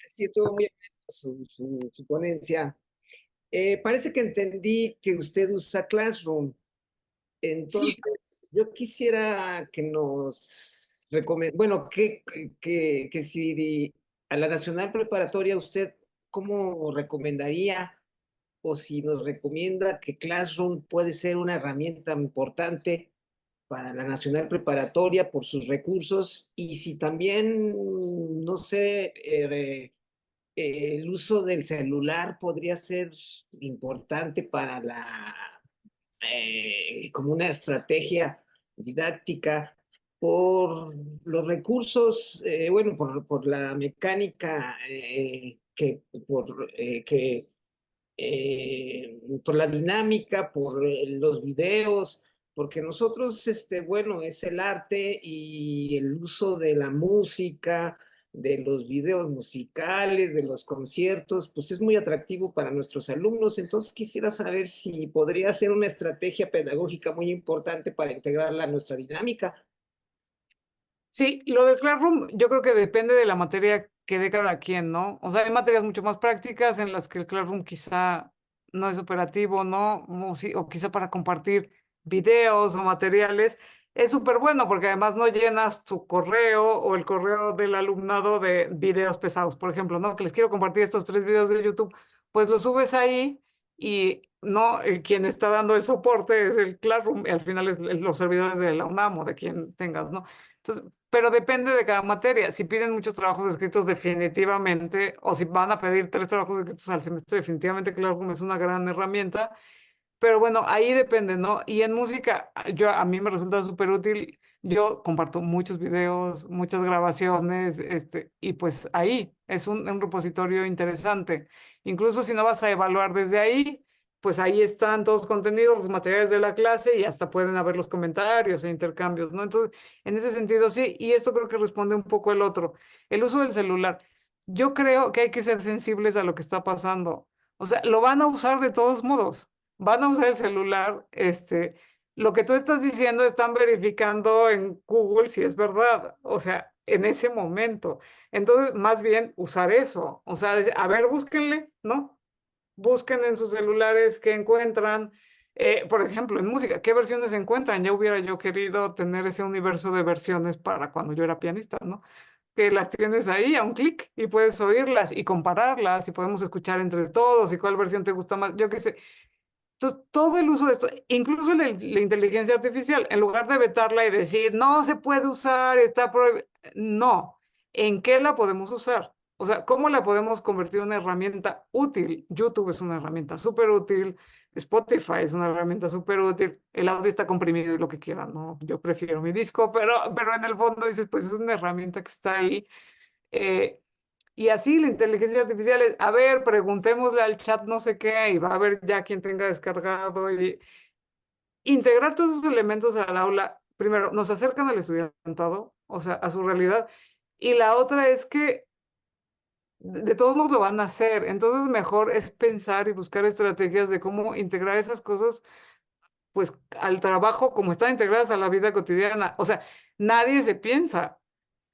Sí, estuvo muy bien su ponencia. Parece que entendí que usted usa Classroom. Sí, Entonces, yo quisiera que nos recomiende, bueno, que si a la Nacional Preparatoria usted, ¿cómo recomendaría o si nos recomienda que Classroom puede ser una herramienta importante para la Nacional Preparatoria por sus recursos y si también, no sé, el uso del celular podría ser importante para como una estrategia didáctica por los recursos, bueno, por la mecánica por la dinámica, por los videos, porque nosotros, bueno, es el arte y el uso de la música, de los videos musicales, de los conciertos, pues es muy atractivo para nuestros alumnos. Entonces quisiera saber si podría ser una estrategia pedagógica muy importante para integrarla a nuestra dinámica. Sí, lo del Classroom yo creo que depende de la materia que dé cada quien, ¿no? O sea, hay materias mucho más prácticas en las que el Classroom quizá no es operativo, ¿no? O quizá para compartir videos o materiales. Es súper bueno porque además no llenas tu correo o el correo del alumnado de videos pesados, por ejemplo, ¿no? Que les quiero compartir estos 3 videos de YouTube, pues los subes ahí y no, quien está dando el soporte es el Classroom y al final es los servidores de la UNAM o de quien tengas, ¿no? Entonces, pero depende de cada materia. Si piden muchos trabajos escritos, definitivamente, o si van a pedir 3 trabajos escritos al semestre, definitivamente Classroom es una gran herramienta. Pero bueno, ahí depende, ¿no? Y en música, a mí me resulta súper útil. Yo comparto muchos videos, muchas grabaciones, y pues ahí es un repositorio interesante. Incluso si no vas a evaluar desde ahí, pues ahí están todos los contenidos, los materiales de la clase y hasta pueden haber los comentarios e intercambios, ¿no? Entonces, en ese sentido sí, y esto creo que responde un poco el otro. El uso del celular. Yo creo que hay que ser sensibles a lo que está pasando. O sea, lo van a usar de todos modos, van a usar el celular, lo que tú estás diciendo están verificando en Google si es verdad, o sea, en ese momento. Entonces, más bien usar eso, o sea, a ver, búsquenle, ¿no? Busquen en sus celulares qué encuentran. Por ejemplo, en música, ¿qué versiones se encuentran? Ya hubiera yo querido tener ese universo de versiones para cuando yo era pianista, ¿no? Que las tienes ahí a un clic y puedes oírlas y compararlas y podemos escuchar entre todos y cuál versión te gusta más, yo qué sé. Entonces, todo el uso de esto, incluso la inteligencia artificial, en lugar de vetarla y decir, no se puede usar, está prohibido, no, ¿en qué la podemos usar? O sea, ¿cómo la podemos convertir en una herramienta útil? YouTube es una herramienta súper útil, Spotify es una herramienta súper útil, el audio está comprimido y lo que quieran, ¿no? Yo prefiero mi disco, pero en el fondo dices, pues es una herramienta que está ahí. eh, y así la inteligencia artificial es, a ver, preguntémosle al chat no sé qué, y va a haber ya quien tenga descargado. Y integrar todos esos elementos al aula, primero, nos acercan al estudiantado, o sea, a su realidad. Y la otra es que de todos modos lo van a hacer. Entonces, mejor es pensar y buscar estrategias de cómo integrar esas cosas, pues, al trabajo, como están integradas a la vida cotidiana. O sea, nadie se piensa.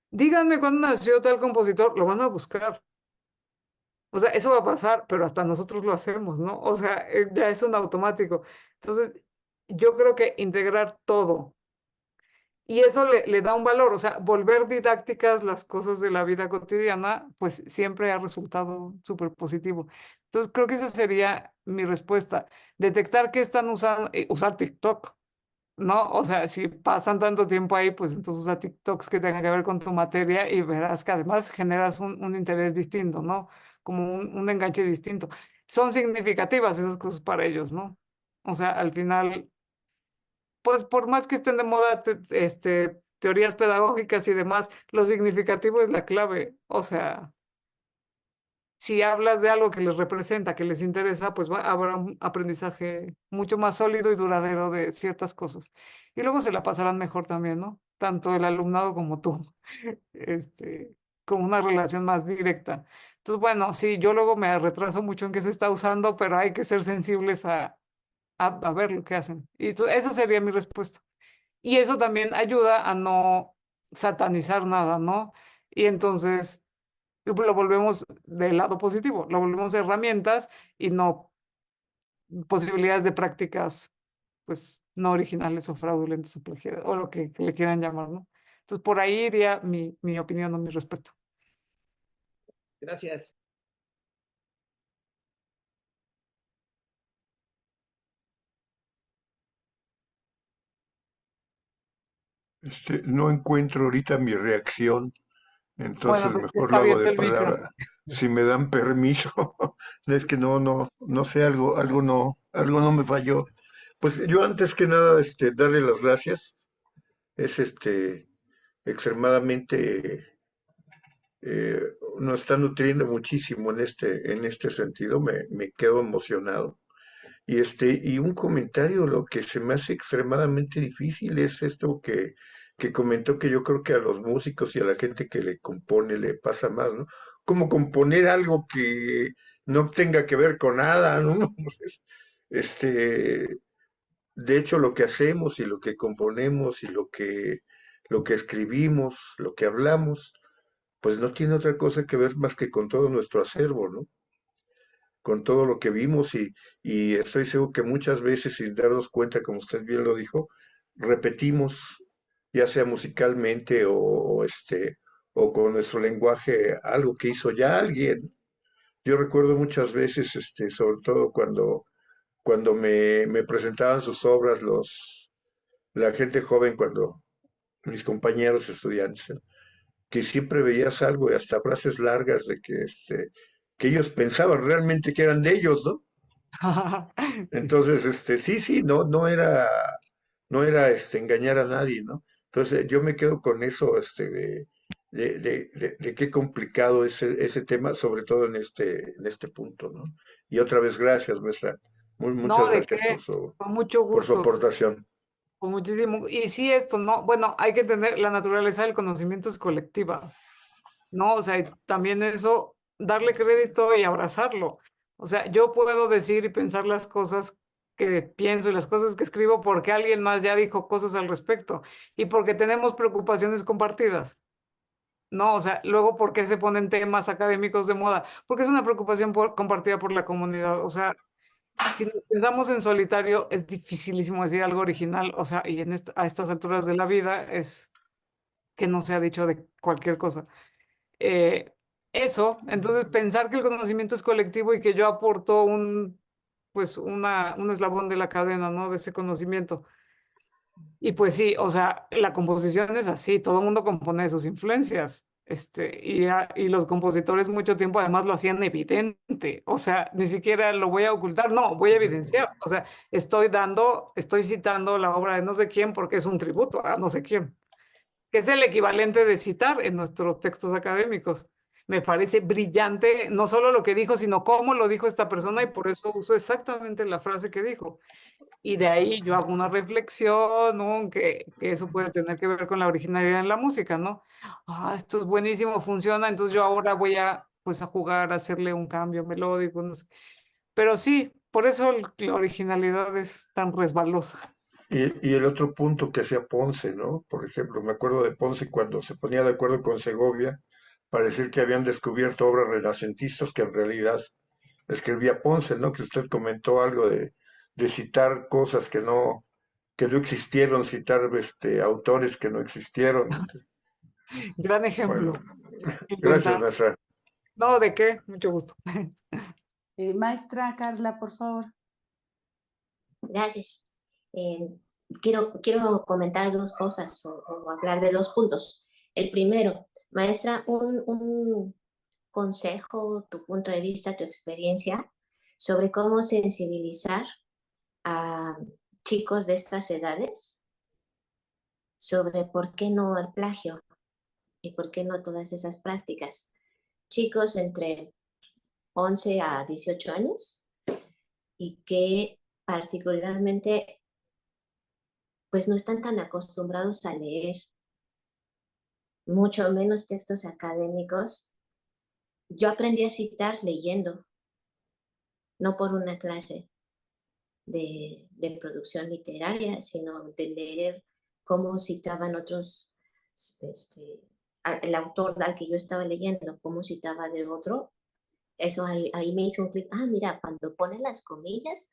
Díganme cuándo nació tal compositor, lo van a buscar. O sea, eso va a pasar, pero hasta nosotros lo hacemos, ¿no? O sea, ya es un automático. Entonces, yo creo que integrar todo y eso le da un valor, o sea, volver didácticas las cosas de la vida cotidiana, pues siempre ha resultado súper positivo. Entonces, creo que esa sería mi respuesta. Detectar que están usando, usar TikTok, ¿no? O sea, si pasan tanto tiempo ahí, pues entonces usa TikToks que tengan que ver con tu materia y verás que además generas un interés distinto, ¿no? Como un enganche distinto. Son significativas esas cosas para ellos, ¿no? O sea, al final, pues por más que estén de moda, teorías pedagógicas y demás, lo significativo es la clave. O sea, si hablas de algo que les representa, que les interesa, pues habrá un aprendizaje mucho más sólido y duradero de ciertas cosas. Y luego se la pasarán mejor también, ¿no? Tanto el alumnado como tú, este, con una relación más directa. Entonces, bueno, sí, yo luego me retraso mucho en qué se está usando, pero hay que ser sensibles a ver lo que hacen. Y esa sería mi respuesta. Y eso también ayuda a no satanizar nada, ¿no? Y entonces lo volvemos del lado positivo, lo volvemos herramientas y no posibilidades de prácticas, pues, no originales o fraudulentas o plagiadas, o lo que le quieran llamar, ¿no? Entonces, por ahí iría mi opinión o mi respuesta. Gracias. No encuentro ahorita mi reacción, Bueno, entonces pues ya mejor está lo hago abierto de el micro. palabra. Si me dan permiso, es que no sé, algo no me falló. Pues yo antes que nada, darle las gracias. Es extremadamente, eh, nos está nutriendo muchísimo en este sentido. Me quedo emocionado. Y un comentario, lo que se me hace extremadamente difícil es esto que comentó, que yo creo que a los músicos y a la gente que le compone le pasa más, ¿no? Como componer algo que no tenga que ver con nada, ¿no? Este, de hecho, lo que hacemos y lo que componemos y lo que escribimos, lo que hablamos, pues no tiene otra cosa que ver más que con todo nuestro acervo, ¿no? Con todo lo que vimos y estoy seguro que muchas veces sin darnos cuenta, como usted bien lo dijo, repetimos, ya sea musicalmente o con nuestro lenguaje, algo que hizo ya alguien. Yo recuerdo muchas veces, sobre todo cuando me presentaban sus obras la gente joven, cuando mis compañeros estudiantes, que siempre veías algo y hasta frases largas de que ellos pensaban realmente que eran de ellos, ¿no? Sí. Entonces, sí, no era engañar a nadie, ¿no? Entonces, yo me quedo con eso, de qué complicado es ese tema, sobre todo en este punto, ¿no? Y otra vez, gracias, maestra. Muchas No, ¿de gracias qué? Con mucho por su gusto, aportación. con muchísimo. Y sí, esto, ¿no? Bueno, hay que tener la naturaleza del conocimiento es colectiva, ¿no? O sea, y también eso, darle crédito y abrazarlo. O sea, yo puedo decir y pensar las cosas que pienso y las cosas que escribo porque alguien más ya dijo cosas al respecto y porque tenemos preocupaciones compartidas. No, o sea, luego, ¿por qué se ponen temas académicos de moda? Porque es una preocupación compartida por la comunidad. O sea, si nos pensamos en solitario, es dificilísimo decir algo original. O sea, y a estas alturas de la vida es que no se ha dicho de cualquier cosa. Eh, Eso, entonces pensar que el conocimiento es colectivo y que yo aporto pues un eslabón de la cadena, ¿no? De ese conocimiento. Y pues sí, o sea, la composición es así, todo el mundo compone de sus influencias. Y los compositores mucho tiempo además lo hacían evidente, o sea, ni siquiera lo voy a ocultar, no, voy a evidenciar, o sea, estoy citando la obra de no sé quién porque es un tributo a no sé quién, que es el equivalente de citar en nuestros textos académicos. Me parece brillante, no solo lo que dijo, sino cómo lo dijo esta persona y por eso uso exactamente la frase que dijo. Y de ahí yo hago una reflexión, ¿no? Que eso puede tener que ver con la originalidad en la música, ¿no? Ah, esto es buenísimo, funciona, entonces yo ahora voy pues a jugar, a hacerle un cambio melódico, no sé. Pero sí, por eso la originalidad es tan resbalosa. Y el otro punto que hacía Ponce, ¿no? Por ejemplo, me acuerdo de Ponce cuando se ponía de acuerdo con Segovia para decir que habían descubierto obras renacentistas que en realidad escribía Ponce, ¿no? Que usted comentó algo de citar cosas que no existieron, citar autores que no existieron. Gran Bueno, ejemplo. gracias, Inventar. maestra. No, ¿de qué? Mucho gusto. Maestra Carla, por favor. Gracias. Eh, quiero comentar dos cosas o hablar de dos puntos. El primero, maestra, un consejo, tu punto de vista, tu experiencia sobre cómo sensibilizar a chicos de estas edades sobre por qué no el plagio y por qué no todas esas prácticas. Chicos entre 11 a 18 años y que particularmente pues no están tan acostumbrados a leer, mucho menos textos académicos. Yo aprendí a citar leyendo, no por una clase de producción literaria, sino de leer cómo citaban otros, el autor al que yo estaba leyendo, cómo citaba de otro. Eso ahí me hizo un clic. Ah, mira, cuando pone las comillas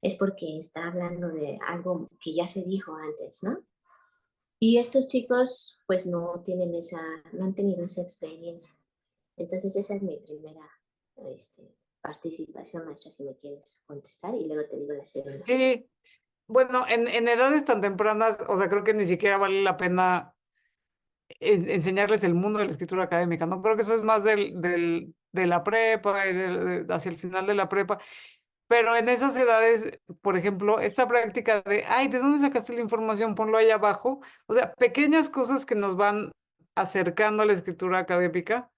es porque está hablando de algo que ya se dijo antes, ¿no? Y estos chicos pues no han tenido esa experiencia. Entonces esa es mi primera participación, maestra, si me quieres contestar y luego te digo la segunda. Sí, bueno, en edades tan tempranas, o sea, creo que ni siquiera vale la pena enseñarles el mundo de la escritura académica, ¿no? Creo que eso es más de la prepa y hacia el final de la prepa. Pero en esas edades, por ejemplo, esta práctica de, ay, ¿de dónde sacaste la información? Ponlo ahí abajo. O sea, pequeñas cosas que nos van acercando a la escritura académica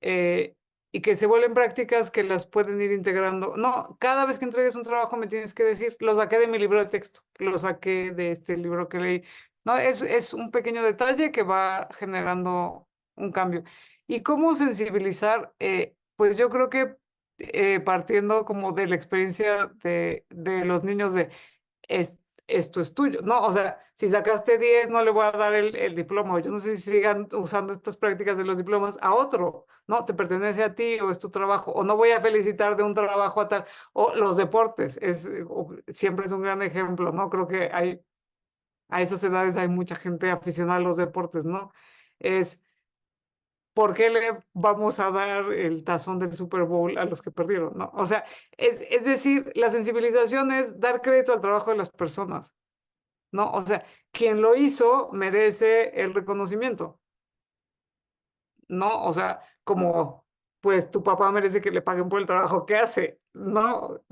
eh, y que se vuelven prácticas que las pueden ir integrando. No, cada vez que entregues un trabajo me tienes que decir, lo saqué de mi libro de texto, lo saqué de este libro que leí. No, es un pequeño detalle que va generando un cambio. ¿Y cómo sensibilizar? Pues yo creo que partiendo como de la experiencia de los niños de es, esto es tuyo, ¿no? O sea, si sacaste 10 no le voy a dar el diploma, o yo no sé si sigan usando estas prácticas de los diplomas a otro, ¿no? Te pertenece a ti o es tu trabajo, o no voy a felicitar de un trabajo a tal, o los deportes, siempre es un gran ejemplo, ¿no? Creo que a esas edades hay mucha gente aficionada a los deportes, ¿no? Es ¿por qué le vamos a dar el tazón del Super Bowl a los que perdieron? ¿No? O sea, es decir, la sensibilización es dar crédito al trabajo de las personas, ¿no? O sea, quien lo hizo merece el reconocimiento, ¿no? O sea, como, pues tu papá merece que le paguen por el trabajo que hace, no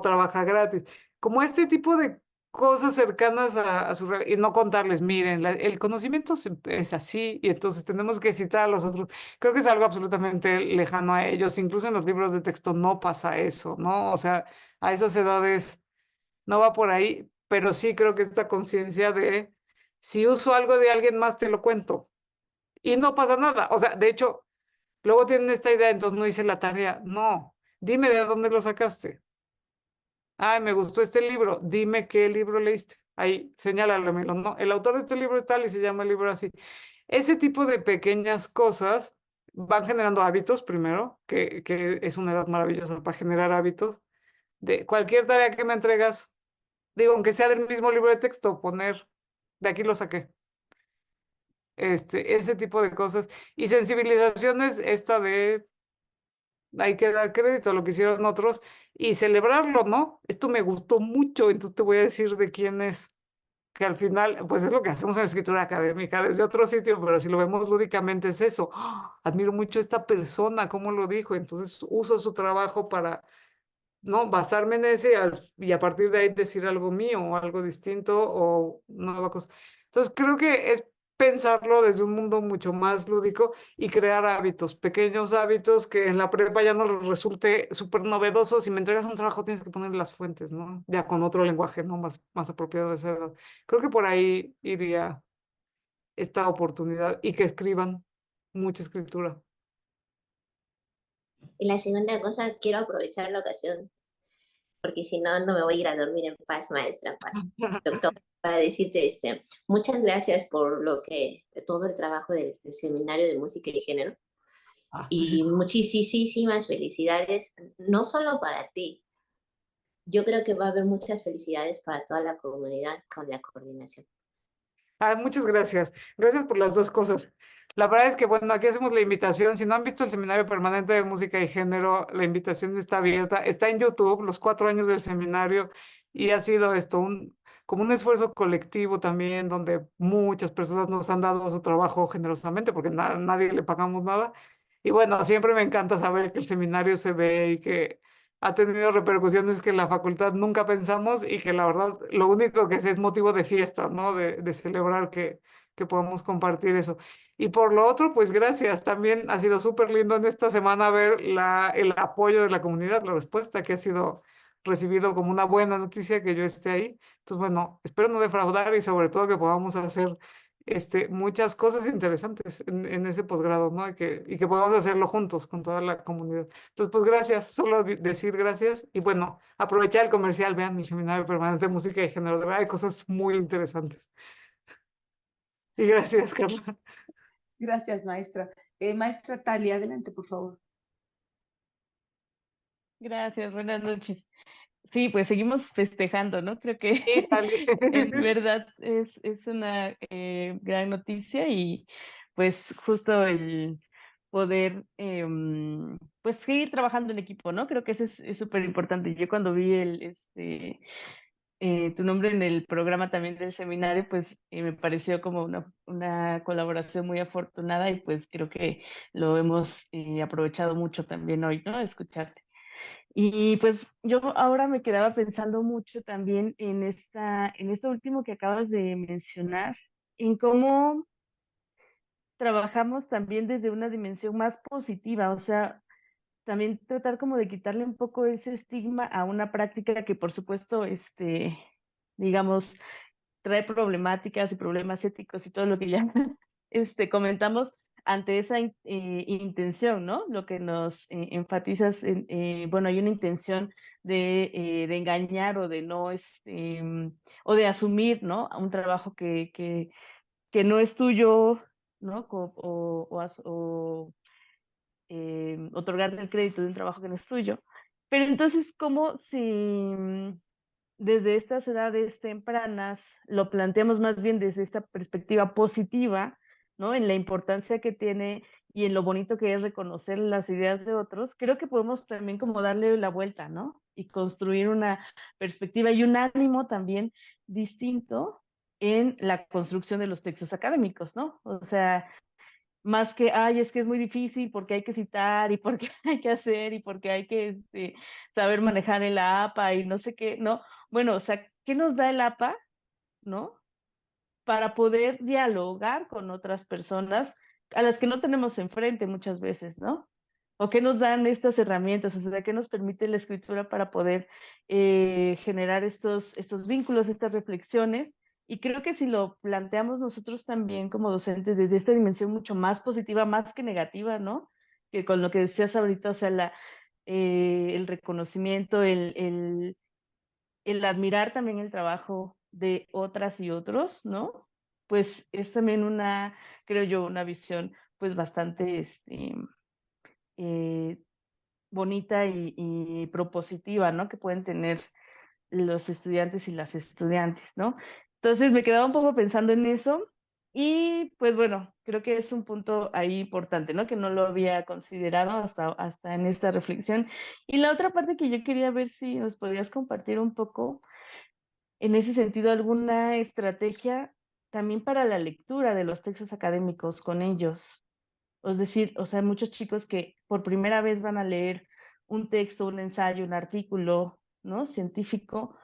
trabaja gratis. Como este tipo de cosas cercanas a su y no contarles, miren, el conocimiento es así y entonces tenemos que citar a los otros. Creo que es algo absolutamente lejano a ellos, incluso en los libros de texto no pasa eso, ¿no? O sea, a esas edades no va por ahí, pero sí creo que esta conciencia de si uso algo de alguien más te lo cuento y no pasa nada. O sea, de hecho, luego tienen esta idea, entonces no hice la tarea. No, dime de dónde lo sacaste. Ay, me gustó este libro. Dime qué libro leíste. Ahí, señálamelo, ¿no? El autor de este libro es tal y se llama el libro así. Ese tipo de pequeñas cosas van generando hábitos primero, que es una edad maravillosa para generar hábitos. De cualquier tarea que me entregas, digo, aunque sea del mismo libro de texto, poner, de aquí lo saqué. Ese tipo de cosas. Y sensibilizaciones, esta de hay que dar crédito a lo que hicieron otros y celebrarlo, ¿no? Esto me gustó mucho, entonces te voy a decir de quién es, que al final, pues es lo que hacemos en la escritura académica desde otro sitio, pero si lo vemos lúdicamente es eso. ¡Ah! Admiro mucho a esta persona, cómo lo dijo, entonces uso su trabajo para, ¿no? Basarme en ese y a partir de ahí decir algo mío o algo distinto o nueva cosa. Entonces creo que es pensarlo desde un mundo mucho más lúdico y crear hábitos, pequeños hábitos que en la prepa ya no les resulte súper novedoso. Si me entregas un trabajo tienes que poner las fuentes, ¿no? Ya con otro lenguaje, ¿no? Más apropiado de esa edad. Creo que por ahí iría esta oportunidad y que escriban mucha escritura. Y la segunda cosa, quiero aprovechar la ocasión, porque si no, no me voy a ir a dormir en paz, maestra, doctor, para decirte muchas gracias por todo el trabajo del Seminario de Música y Género. Y muchísimas felicidades, no solo para ti, yo creo que va a haber muchas felicidades para toda la comunidad con la coordinación. Muchas gracias. Gracias por las dos cosas. La verdad es que, bueno, aquí hacemos la invitación. Si no han visto el Seminario Permanente de Música y Género, la invitación está abierta. Está en YouTube, los 4 años del seminario, y ha sido como un esfuerzo colectivo también, donde muchas personas nos han dado su trabajo generosamente, porque nadie le pagamos nada. Y bueno, siempre me encanta saber que el seminario se ve y que ha tenido repercusiones que en la facultad nunca pensamos y que la verdad lo único que es motivo de fiesta, ¿no? De celebrar que podamos compartir eso. Y por lo otro, pues gracias. También ha sido súper lindo en esta semana ver el apoyo de la comunidad, la respuesta que ha sido recibido como una buena noticia que yo esté ahí. Entonces, bueno, espero no defraudar y sobre todo que podamos hacer muchas cosas interesantes en ese posgrado, ¿no? Y que podamos hacerlo juntos con toda la comunidad. Entonces, pues gracias, solo decir gracias y bueno, aprovechar el comercial, vean el Seminario Permanente de Música y Género, de verdad hay cosas muy interesantes. Y gracias, Carla. Gracias, maestra. Maestra Talia, adelante, por favor. Gracias, buenas noches. Sí, pues seguimos festejando, ¿no? Creo que Sí, dale. en verdad es una gran noticia y pues justo el poder pues seguir trabajando en equipo, ¿no? Creo que eso es súper importante. Yo cuando vi tu nombre en el programa también del seminario, pues me pareció como una colaboración muy afortunada y pues creo que lo hemos aprovechado mucho también hoy, ¿no? Escucharte. Y pues yo ahora me quedaba pensando mucho también en esto último que acabas de mencionar, en cómo trabajamos también desde una dimensión más positiva, o sea, también tratar como de quitarle un poco ese estigma a una práctica que por supuesto, digamos, trae problemáticas y problemas éticos y todo lo que ya comentamos ante esa intención, ¿no? Lo que nos enfatizas, bueno, hay una intención de engañar o de no, o de asumir, ¿no? Un trabajo que no es tuyo, ¿no? O otorgarte el crédito de un trabajo que no es tuyo. Pero entonces, ¿cómo si desde estas edades tempranas lo planteamos más bien desde esta perspectiva positiva, ¿no? En la importancia que tiene y en lo bonito que es reconocer las ideas de otros, creo que podemos también como darle la vuelta, ¿no? Y construir una perspectiva y un ánimo también distinto en la construcción de los textos académicos, ¿no? O sea, más que, ay, es que es muy difícil porque hay que citar y porque hay que hacer y porque hay que saber manejar el APA y no sé qué, ¿no? Bueno, o sea, ¿qué nos da el APA, ¿no? Para poder dialogar con otras personas a las que no tenemos enfrente muchas veces, ¿no? ¿O qué nos dan estas herramientas? O sea, ¿qué nos permite la escritura para poder generar estos vínculos, estas reflexiones? Y creo que si lo planteamos nosotros también como docentes desde esta dimensión mucho más positiva, más que negativa, ¿no? Que con lo que decías ahorita, o sea, el reconocimiento, el admirar también el trabajo de otras y otros, ¿no? Pues es también creo yo, una visión pues bastante eh, bonita y propositiva, ¿no? Que pueden tener los estudiantes y las estudiantes, ¿no? Entonces me quedaba un poco pensando en eso y pues bueno, creo que es un punto ahí importante, ¿no? Que no lo había considerado hasta en esta reflexión. Y la otra parte que yo quería ver si nos podías compartir un poco en ese sentido, alguna estrategia también para la lectura de los textos académicos con ellos. Es decir, o sea, muchos chicos que por primera vez van a leer un texto, un ensayo, un artículo, ¿no? Científico,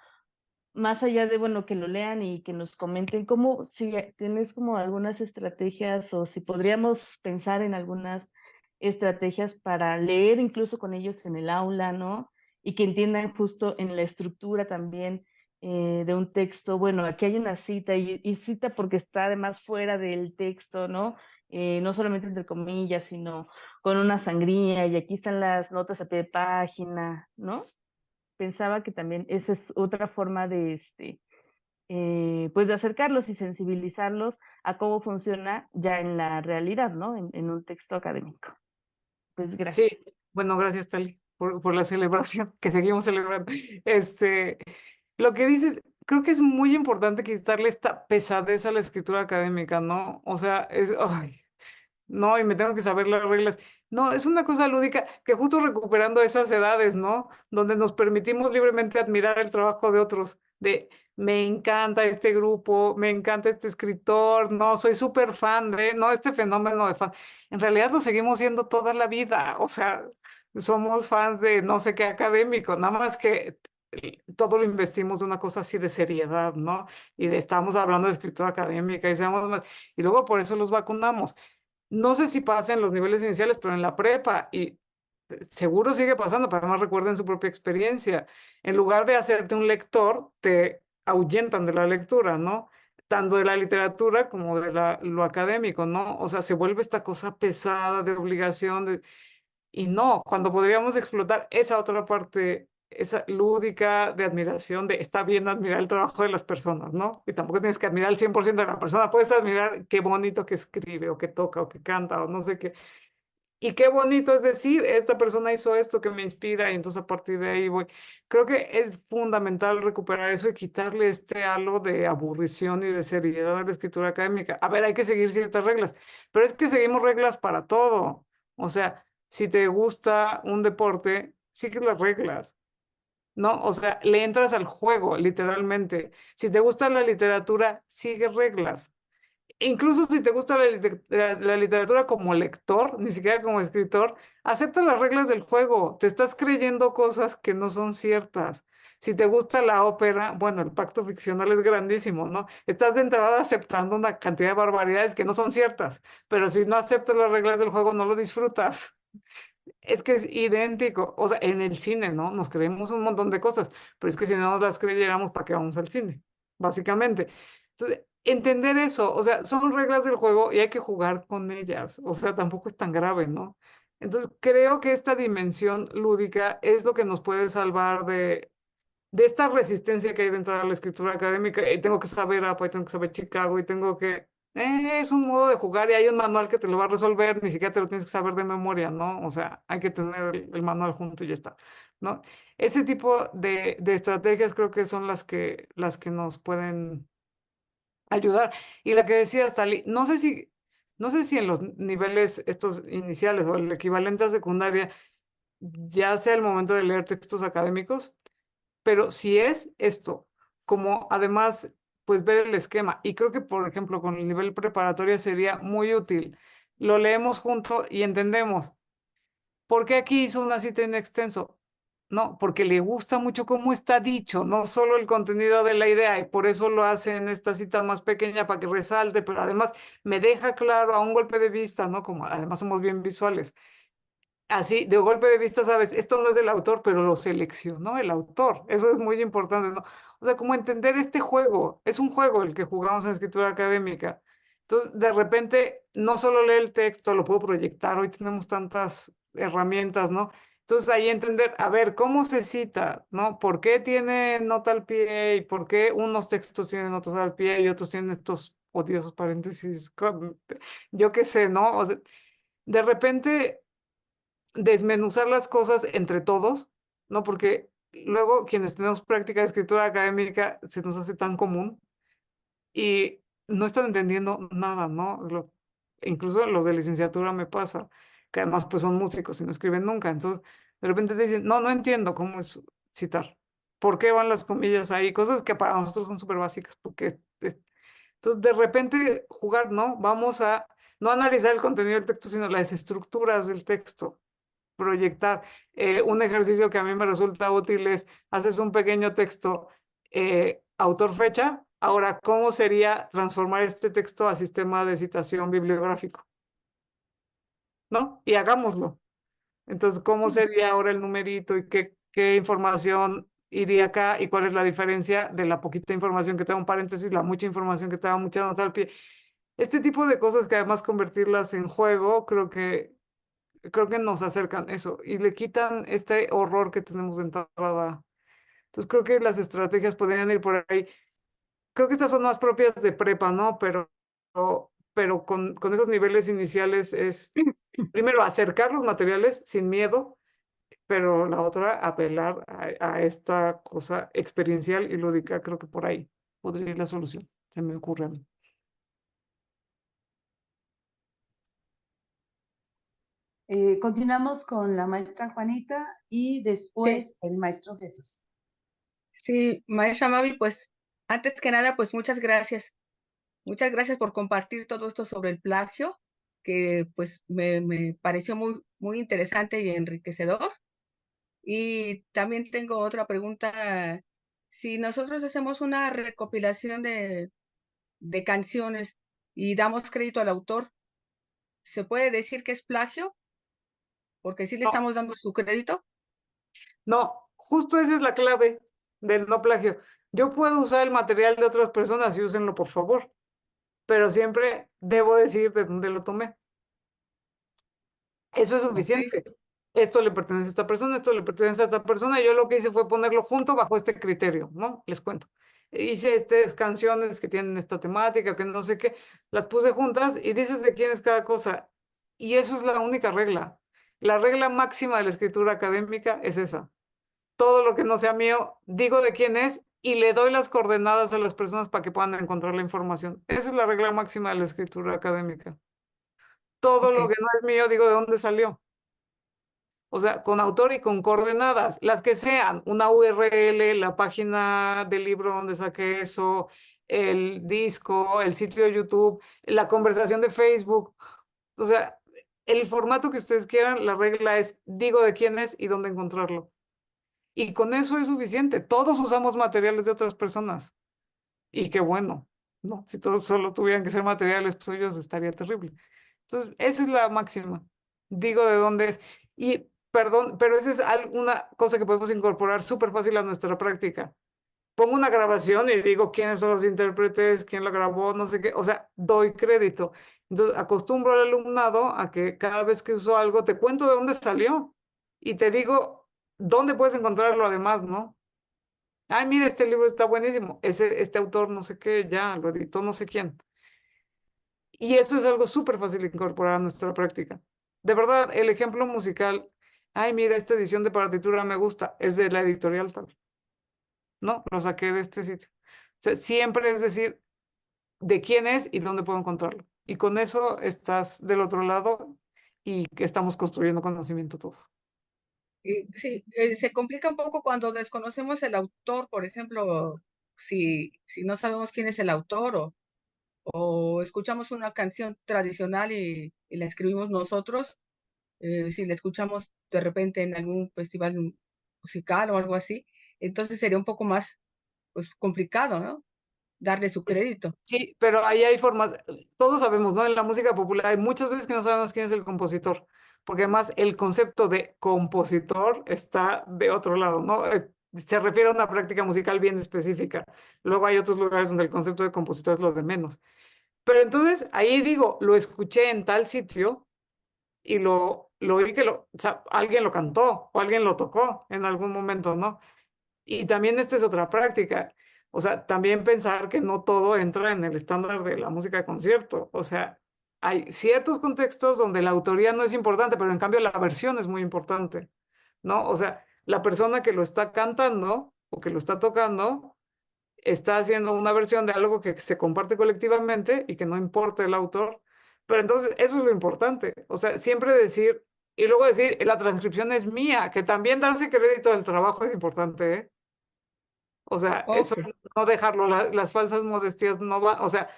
más allá de, bueno, que lo lean y que nos comenten cómo, si tienes como algunas estrategias o si podríamos pensar en algunas estrategias para leer incluso con ellos en el aula, ¿no? Y que entiendan justo en la estructura también de un texto. Bueno, aquí hay una cita y cita porque está además fuera del texto, ¿no? No solamente entre comillas, sino con una sangría y aquí están las notas a pie de página, ¿no? Pensaba que también esa es otra forma de, pues de acercarlos y sensibilizarlos a cómo funciona ya en la realidad, ¿no? En un texto académico. Pues Sí, gracias. bueno, gracias, Tali, por la celebración que seguimos celebrando. Lo que dices, creo que es muy importante quitarle esta pesadez a la escritura académica, ¿no? O sea, ay, no, y me tengo que saber las reglas. No, es una cosa lúdica que justo recuperando esas edades, ¿no? Donde nos permitimos libremente admirar el trabajo de otros, de me encanta este grupo, me encanta este escritor, no, soy súper fan de, no, este fenómeno de fan. En realidad lo seguimos siendo toda la vida, o sea, somos fans de no sé qué académico, nada más que todo lo investimos de una cosa así de seriedad, ¿no? Y de estamos hablando de escritura académica y seamos más, y luego por eso los vacunamos. No sé si pasa en los niveles iniciales, pero en la prepa, y seguro sigue pasando, pero además recuerden su propia experiencia. En lugar de hacerte un lector, te ahuyentan de la lectura, ¿no? Tanto de la literatura como de lo académico, ¿no? O sea, se vuelve esta cosa pesada de obligación, y no, cuando podríamos explotar esa otra parte, esa lúdica de admiración, de está bien admirar el trabajo de las personas, ¿no? Y tampoco tienes que admirar el 100% de la persona, puedes admirar qué bonito que escribe o que toca o que canta o no sé qué. Y qué bonito es decir, esta persona hizo esto que me inspira y entonces a partir de ahí voy. Creo que es fundamental recuperar eso y quitarle este halo de aburrición y de seriedad a la escritura académica. A ver, hay que seguir ciertas reglas, pero es que seguimos reglas para todo. O sea, si te gusta un deporte, sigues las reglas. ¿no? O sea, le entras al juego, literalmente. Si te gusta la literatura, sigue reglas. Incluso si te gusta la literatura como lector, ni siquiera como escritor, acepta las reglas del juego. Te estás creyendo cosas que no son ciertas. Si te gusta la ópera, bueno, el pacto ficcional es grandísimo, ¿no? Estás de entrada aceptando una cantidad de barbaridades que no son ciertas, pero si no aceptas las reglas del juego, no lo disfrutas. Es que es idéntico, o sea, en el cine, ¿no? Nos creemos un montón de cosas, pero es que si no nos las creyéramos, ¿para qué vamos al cine? Básicamente. Entonces, entender eso, o sea, son reglas del juego y hay que jugar con ellas, o sea, tampoco es tan grave, ¿no? Entonces, creo que esta dimensión lúdica es lo que nos puede salvar de esta resistencia que hay de entrar a la escritura académica. Y tengo que saber APA, y tengo que saber Chicago, y tengo que... es un modo de jugar y hay un manual que te lo va a resolver, ni siquiera te lo tienes que saber de memoria, ¿no? O sea, hay que tener el manual junto y ya está, ¿no? Ese tipo de estrategias creo que son las que nos pueden ayudar. Y la que decía Stali, no sé si en los niveles estos iniciales o el equivalente a secundaria ya sea el momento de leer textos académicos, pero si es esto, como además, pues ver el esquema, y creo que, por ejemplo, con el nivel preparatoria sería muy útil. Lo leemos junto y entendemos. ¿Por qué aquí hizo una cita en extenso? No, porque le gusta mucho cómo está dicho, no solo el contenido de la idea, y por eso lo hace en esta cita más pequeña para que resalte, pero además me deja claro a un golpe de vista, ¿no? Como además somos bien visuales. Así, de golpe de vista, sabes, esto no es del autor, pero lo seleccionó el autor. Eso es muy importante, ¿no? O sea, como entender este juego. Es un juego el que jugamos en escritura académica. Entonces, de repente, no solo lee el texto, lo puedo proyectar. Hoy tenemos tantas herramientas, ¿no? Entonces, ahí entender, a ver, ¿cómo se cita? ¿No? ¿Por qué tiene nota al pie? ¿Y por qué unos textos tienen notas al pie y otros tienen estos odiosos paréntesis? Yo qué sé, ¿no? O sea, de repente desmenuzar las cosas entre todos, ¿no? Porque luego quienes tenemos práctica de escritura académica se nos hace tan común y no están entendiendo nada, ¿no? Incluso los de licenciatura me pasa, que además pues son músicos y no escriben nunca, entonces de repente te dicen, no entiendo cómo es citar, ¿por qué van las comillas ahí? Cosas que para nosotros son súper básicas, porque entonces de repente jugar, ¿no? Vamos a no analizar el contenido del texto, sino las estructuras del texto, proyectar. Un ejercicio que a mí me resulta útil es, haces un pequeño texto, autor fecha, ahora, ¿cómo sería transformar este texto a sistema de citación bibliográfico? ¿No? Y hagámoslo. Entonces, ¿cómo sería ahora el numerito y qué información iría acá y cuál es la diferencia de la poquita información que te da un paréntesis, la mucha información que te da mucha nota al pie? Este tipo de cosas que además convertirlas en juego, creo que nos acercan eso y le quitan este horror que tenemos de entrada. Entonces creo que las estrategias podrían ir por ahí. Creo que estas son más propias de prepa, ¿no? Pero con esos niveles iniciales es, primero, acercar los materiales sin miedo, pero la otra, apelar a esta cosa experiencial y lúdica. Creo que por ahí podría ir la solución. Se me ocurre a mí. Continuamos con la maestra Juanita y después el maestro Jesús. Sí, maestra Mavi, pues antes que nada, pues muchas gracias. Muchas gracias por compartir todo esto sobre el plagio, que pues me pareció muy, muy interesante y enriquecedor. Y también tengo otra pregunta. Si nosotros hacemos una recopilación de canciones y damos crédito al autor, ¿se puede decir que es plagio? Porque sí le No, estamos dando su crédito. no, justo esa es la clave del no plagio. Yo puedo usar el material de otras personas y úsenlo, por favor, pero siempre debo decir de dónde lo tomé. Eso es Ok, suficiente. Esto le pertenece a esta persona, esto le pertenece a esta persona. Yo lo que hice fue ponerlo junto bajo este criterio, ¿no? Les cuento. Hice estas canciones que tienen esta temática, que no sé qué, las puse juntas y dices de quién es cada cosa. Y eso es la única regla. La regla máxima de la escritura académica es esa. Todo lo que no sea mío, digo de quién es y le doy las coordenadas a las personas para que puedan encontrar la información. Esa es la regla máxima de la escritura académica. Todo ok, lo que no es mío, digo de dónde salió. O sea, con autor y con coordenadas, las que sean, una URL, la página del libro donde saqué eso, el disco, el sitio de YouTube, la conversación de Facebook. O sea, el formato que ustedes quieran, la regla es digo de quién es y dónde encontrarlo. Y con eso es suficiente. Todos usamos materiales de otras personas. Y qué bueno, ¿no? Si todos solo tuvieran que ser materiales tuyos, estaría terrible. Entonces, esa es la máxima. Digo de dónde es. Y perdón, pero esa es una cosa que podemos incorporar súper fácil a nuestra práctica. Pongo una grabación y digo quiénes son los intérpretes, quién la grabó, no sé qué. O sea, doy crédito. Entonces, acostumbro al alumnado a que cada vez que uso algo, te cuento de dónde salió y te digo dónde puedes encontrarlo además, ¿no? Ay, mira, este libro está buenísimo. Este autor, no sé qué, ya lo editó no sé quién. Y esto es algo súper fácil de incorporar a nuestra práctica. De verdad, el ejemplo musical, ay, mira, esta edición de partitura me gusta, es de la editorial tal. No, lo saqué de este sitio. O sea, siempre es decir de quién es y dónde puedo encontrarlo. Y con eso estás del otro lado y que estamos construyendo conocimiento todos. Sí, se complica un poco cuando desconocemos el autor, por ejemplo, si no sabemos quién es el autor o escuchamos una canción tradicional y la escribimos nosotros, si la escuchamos de repente en algún festival musical o algo así, entonces sería un poco más pues, complicado, ¿no? Darle su crédito. Sí, pero ahí hay formas, todos sabemos, ¿no? En la música popular hay muchas veces que no sabemos quién es el compositor, porque además el concepto de compositor está de otro lado, ¿no? Se refiere a una práctica musical bien específica. Luego hay otros lugares donde el concepto de compositor es lo de menos. Pero entonces ahí digo, lo escuché en tal sitio y lo oí que o sea, alguien lo cantó o alguien lo tocó en algún momento, ¿no? Y también esta es otra práctica. O sea, también pensar que no todo entra en el estándar de la música de concierto. O sea, hay ciertos contextos donde la autoría no es importante, pero en cambio la versión es muy importante, ¿no? O sea, la persona que lo está cantando o que lo está tocando está haciendo una versión de algo que se comparte colectivamente y que no importa el autor. Pero entonces eso es lo importante. O sea, siempre decir, y luego decir, la transcripción es mía, que también darse crédito del trabajo es importante, ¿eh? O sea, eso Ok. no dejarlo, las falsas modestias no va, o sea,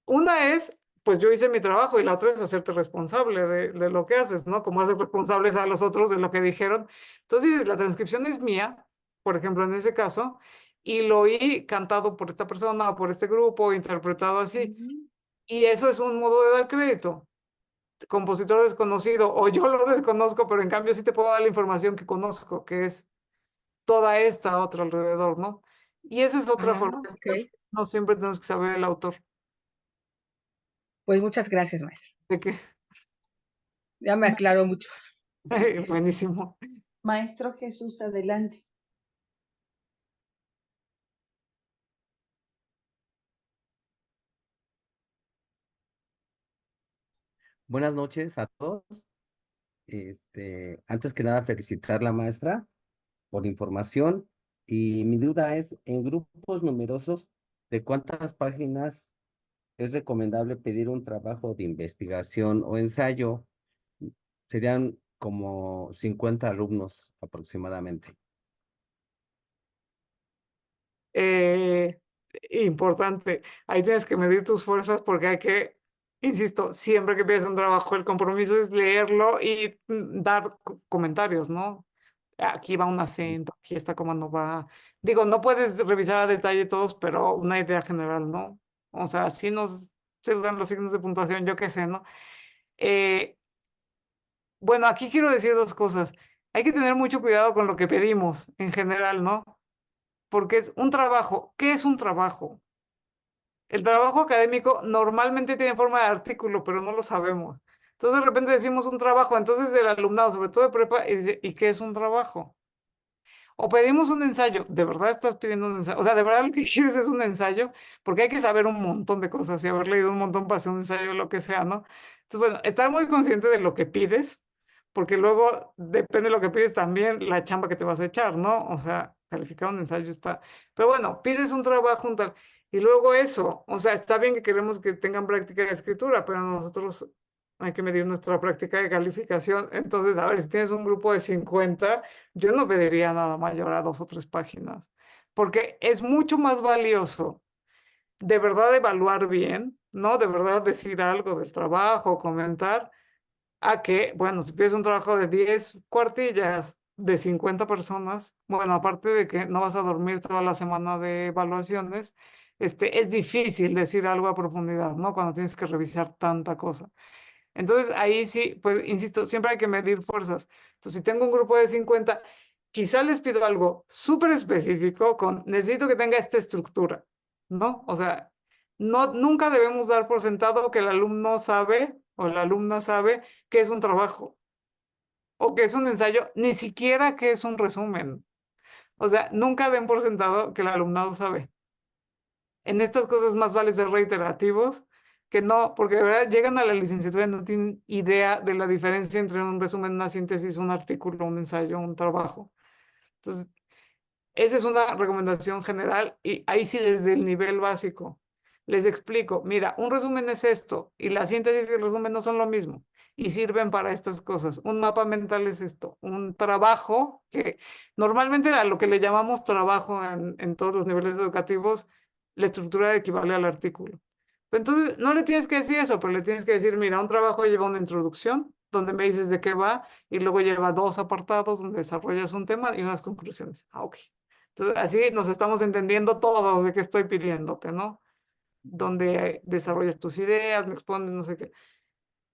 una es, pues yo hice mi trabajo y la otra es hacerte responsable de lo que haces, ¿no? Como hacer responsables a los otros de lo que dijeron. Entonces, la transcripción es mía, por ejemplo, en ese caso, y lo oí cantado por esta persona o por este grupo, interpretado así. Ujú. Y eso es un modo de dar crédito. Compositor desconocido, o yo lo desconozco, pero en cambio sí te puedo dar la información que conozco, que es toda esta otra alrededor, ¿no? Y esa es otra forma. Ok. No siempre tenemos que saber el autor. Pues muchas gracias, maestra. ¿De qué? Ya me aclaró mucho. Buenísimo. Maestro Jesús, adelante. Buenas noches a todos. Antes que nada, felicitar a la maestra por la información. Y mi duda es, en grupos numerosos, ¿de cuántas páginas es recomendable pedir un trabajo de investigación o ensayo? Serían como 50 alumnos aproximadamente. Eh, Importante. Ahí tienes que medir tus fuerzas porque hay que, insisto, siempre que pides un trabajo, el compromiso es leerlo y dar comentarios, ¿no? Aquí va un acento, aquí está cómo no va. Digo, no puedes revisar a detalle todos, pero una idea general, ¿no? O sea, si se usan los signos de puntuación, yo qué sé, ¿no? Eh, bueno, aquí quiero decir dos cosas. Hay que tener mucho cuidado con lo que pedimos en general, ¿no? Porque es un trabajo. ¿Qué es un trabajo? El trabajo académico normalmente tiene forma de artículo, pero no lo sabemos. Entonces de repente decimos un trabajo, entonces el alumnado, sobre todo de prepa, dice, ¿y qué es un trabajo? O pedimos un ensayo, ¿de verdad estás pidiendo un ensayo? O sea, ¿de verdad lo que quieres es un ensayo? Porque hay que saber un montón de cosas y haber leído un montón para hacer un ensayo, lo que sea, ¿no? Entonces, bueno, estar muy consciente de lo que pides, porque luego depende de lo que pides también la chamba que te vas a echar, ¿no? O sea, calificar un ensayo está... Pero bueno, pides un trabajo, un tal... Y luego eso, o sea, está bien que queremos que tengan práctica de escritura, pero nosotros hay que medir nuestra práctica de calificación. Entonces, a ver, si tienes un grupo de 50, yo no pediría nada mayor a 2 o 3 páginas, porque es mucho más valioso de verdad evaluar bien, ¿no? De verdad decir algo del trabajo, comentar, a que, bueno, si pides un trabajo de 10 cuartillas de 50 personas, bueno, aparte de que no vas a dormir toda la semana de evaluaciones, es difícil decir algo a profundidad, ¿no? Cuando tienes que revisar tanta cosa. Entonces, ahí sí, pues, insisto, siempre hay que medir fuerzas. Entonces, si tengo un grupo de 50, quizá les pido algo súper específico necesito que tenga esta estructura, ¿no? O sea, nunca debemos dar por sentado que el alumno sabe o la alumna sabe que es un trabajo o que es un ensayo, ni siquiera que es un resumen. O sea, nunca den por sentado que el alumnado sabe. En estas cosas más vale ser reiterativos que no, porque de verdad llegan a la licenciatura y no tienen idea de la diferencia entre un resumen, una síntesis, un artículo, un ensayo, un trabajo. Entonces, esa es una recomendación general y ahí sí desde el nivel básico les explico, mira, un resumen es esto y la síntesis y el resumen no son lo mismo y sirven para estas cosas. Un mapa mental es esto, un trabajo que normalmente a lo que le llamamos trabajo en todos los niveles educativos, la estructura equivale al artículo. Entonces, no le tienes que decir eso, pero le tienes que decir, mira, un trabajo lleva una introducción, donde me dices de qué va, y luego lleva 2 apartados donde desarrollas un tema y unas conclusiones. Ah, ok. Entonces, así nos estamos entendiendo todos de qué estoy pidiéndote, ¿no? Donde desarrollas tus ideas, me expones, no sé qué.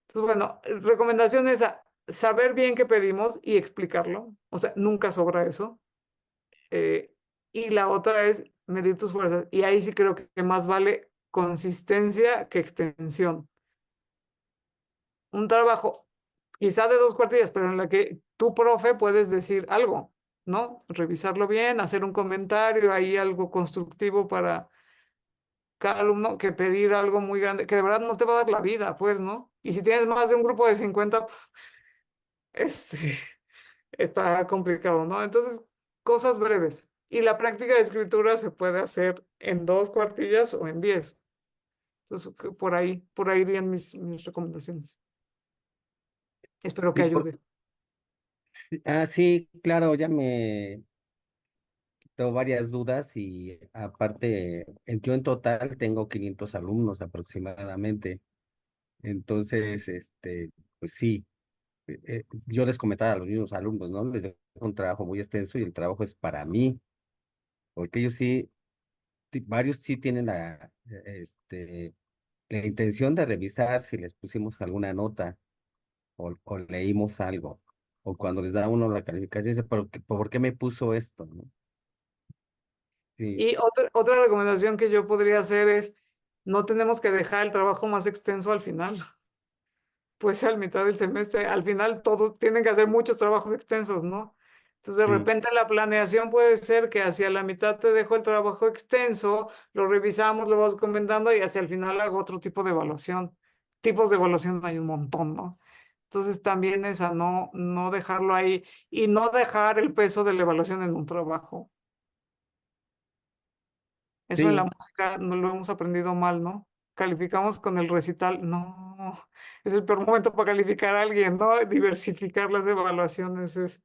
Entonces, bueno, recomendación es saber bien qué pedimos y explicarlo. O sea, nunca sobra eso. Y la otra es medir tus fuerzas. Y ahí sí creo que más vale consistencia que extensión. Un trabajo quizá de 2 cuartillas, pero en la que tu profe puedes decir algo, ¿no? Revisarlo bien, hacer un comentario, ahí algo constructivo para cada alumno, que pedir algo muy grande, que de verdad no te va a dar la vida, pues, ¿no? Y si tienes más de un grupo de 50, este, está complicado, ¿no? Entonces, cosas breves. Y la práctica de escritura se puede hacer en 2 cuartillas o en 10. Entonces, por ahí irían mis recomendaciones. Espero que Sí, ayude. sí, claro, ya me quitó varias dudas y aparte, yo en total tengo 500 alumnos aproximadamente. Entonces, pues sí, yo les comentaba a los mismos alumnos, ¿no? Les dejo un trabajo muy extenso y el trabajo es para mí, porque ellos sí, varios sí tienen la intención de revisar si les pusimos alguna nota o leímos algo, o cuando les da uno la calificación, dice, ¿por qué me puso esto, no? Sí, Y otra recomendación que yo podría hacer es, no tenemos que dejar el trabajo más extenso al final, pues al mitad del semestre, al final todos tienen que hacer muchos trabajos extensos, ¿no? Entonces de sí, repente la planeación puede ser que hacia la mitad te dejo el trabajo extenso, lo revisamos, lo vamos comentando y hacia el final hago otro tipo de evaluación. Tipos de evaluación hay un montón, ¿no? Entonces también esa, no dejarlo ahí y no dejar el peso de la evaluación en un trabajo. Eso en la sí, música no lo hemos aprendido mal, ¿no? Calificamos con el recital. No, es el peor momento para calificar a alguien, ¿no? Diversificar las evaluaciones es.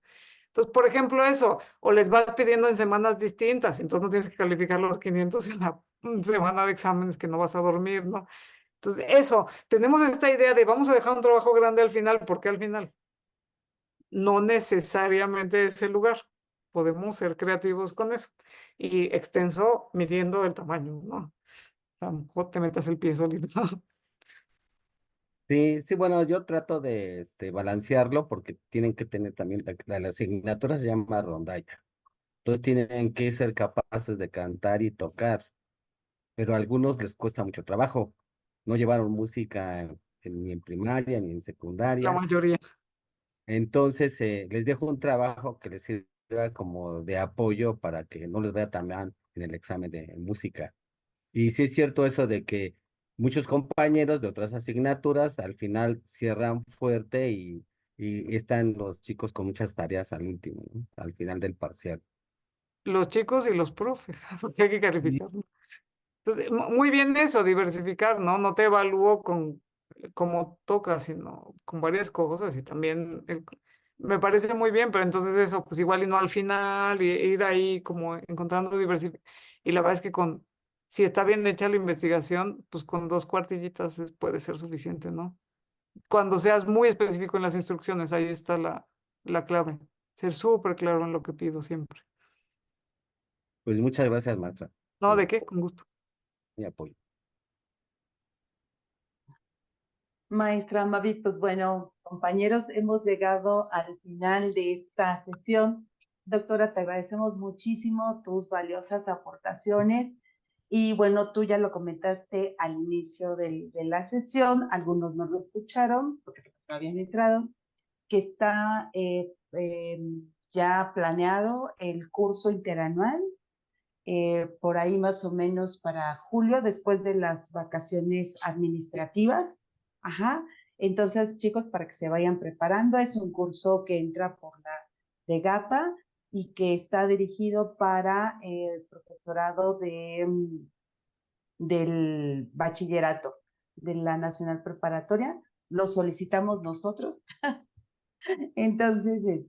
Entonces, por ejemplo, eso, o les vas pidiendo en semanas distintas, entonces no tienes que calificar los 500 en la semana de exámenes que no vas a dormir, ¿no? Entonces, eso, tenemos esta idea de vamos a dejar un trabajo grande al final, ¿por qué al final? No necesariamente es el lugar. Podemos ser creativos con eso. Y extenso midiendo el tamaño, ¿no? Tampoco te metas el pie solito. sí, sí, bueno, yo trato de balancearlo porque tienen que tener también, la asignatura se llama rondalla, entonces tienen que ser capaces de cantar y tocar, pero a algunos les cuesta mucho trabajo, no llevaron música ni en primaria ni en La secundaria, mayoría. entonces les dejo un trabajo que les sirva como de apoyo para que no les vaya tan mal en el examen de música. Y sí es cierto eso de que muchos compañeros de otras asignaturas al final cierran fuerte y están los chicos con muchas tareas al último, ¿no? Al final del parcial. Los chicos y los profes, porque hay que Y calificarlo. Entonces, muy bien eso, diversificar, ¿no? No te evalúo con cómo tocas, sino con varias cosas y también me parece muy bien, pero entonces eso, pues igual y no al final, y ir ahí como encontrando diversidad. Y la verdad es que si está bien hecha la investigación, pues con 2 cuartillitas puede ser suficiente, ¿no? Cuando seas muy específico en las instrucciones, ahí está la clave. Ser súper claro en lo que pido siempre. Pues muchas gracias, maestra, No, por ¿de qué? Con gusto. mi apoyo. Maestra Mavi, pues bueno, compañeros, hemos llegado al final de esta sesión. Doctora, te agradecemos muchísimo tus valiosas aportaciones. Y bueno, tú ya lo comentaste al inicio de la sesión, algunos no lo escucharon porque no habían entrado, que está ya planeado el curso interanual por ahí más o menos para julio, después de las vacaciones administrativas. Ajá. Entonces, chicos, para que se vayan preparando, es un curso que entra por la de GAPA y que está dirigido para el profesorado del bachillerato de la Nacional Preparatoria. Lo solicitamos nosotros. Entonces,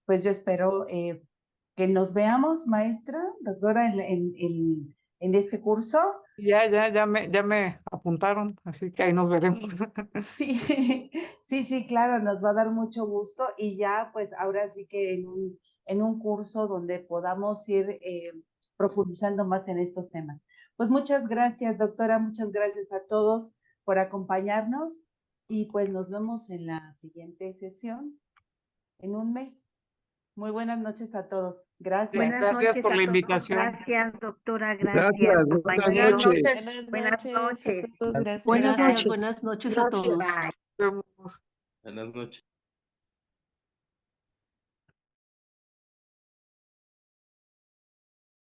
pues yo espero que nos veamos, maestra, doctora, en este curso. Ya me apuntaron, así que ahí nos veremos. Sí, sí, sí, claro, nos va a dar mucho gusto y ya, pues ahora sí que en un curso donde podamos ir profundizando más en estos temas. Pues muchas gracias, doctora, muchas gracias a todos por acompañarnos y pues nos vemos en la siguiente sesión en un mes. Muy buenas noches a todos. Gracias. Buenas Gracias noches por a la todos. invitación. Gracias, doctora. Gracias, Gracias, buenas compañeros. noches. Buenas noches. a todos, gracias. Buenas Gracias. noches. Buenas noches a todos. Nos vemos. Buenas noches.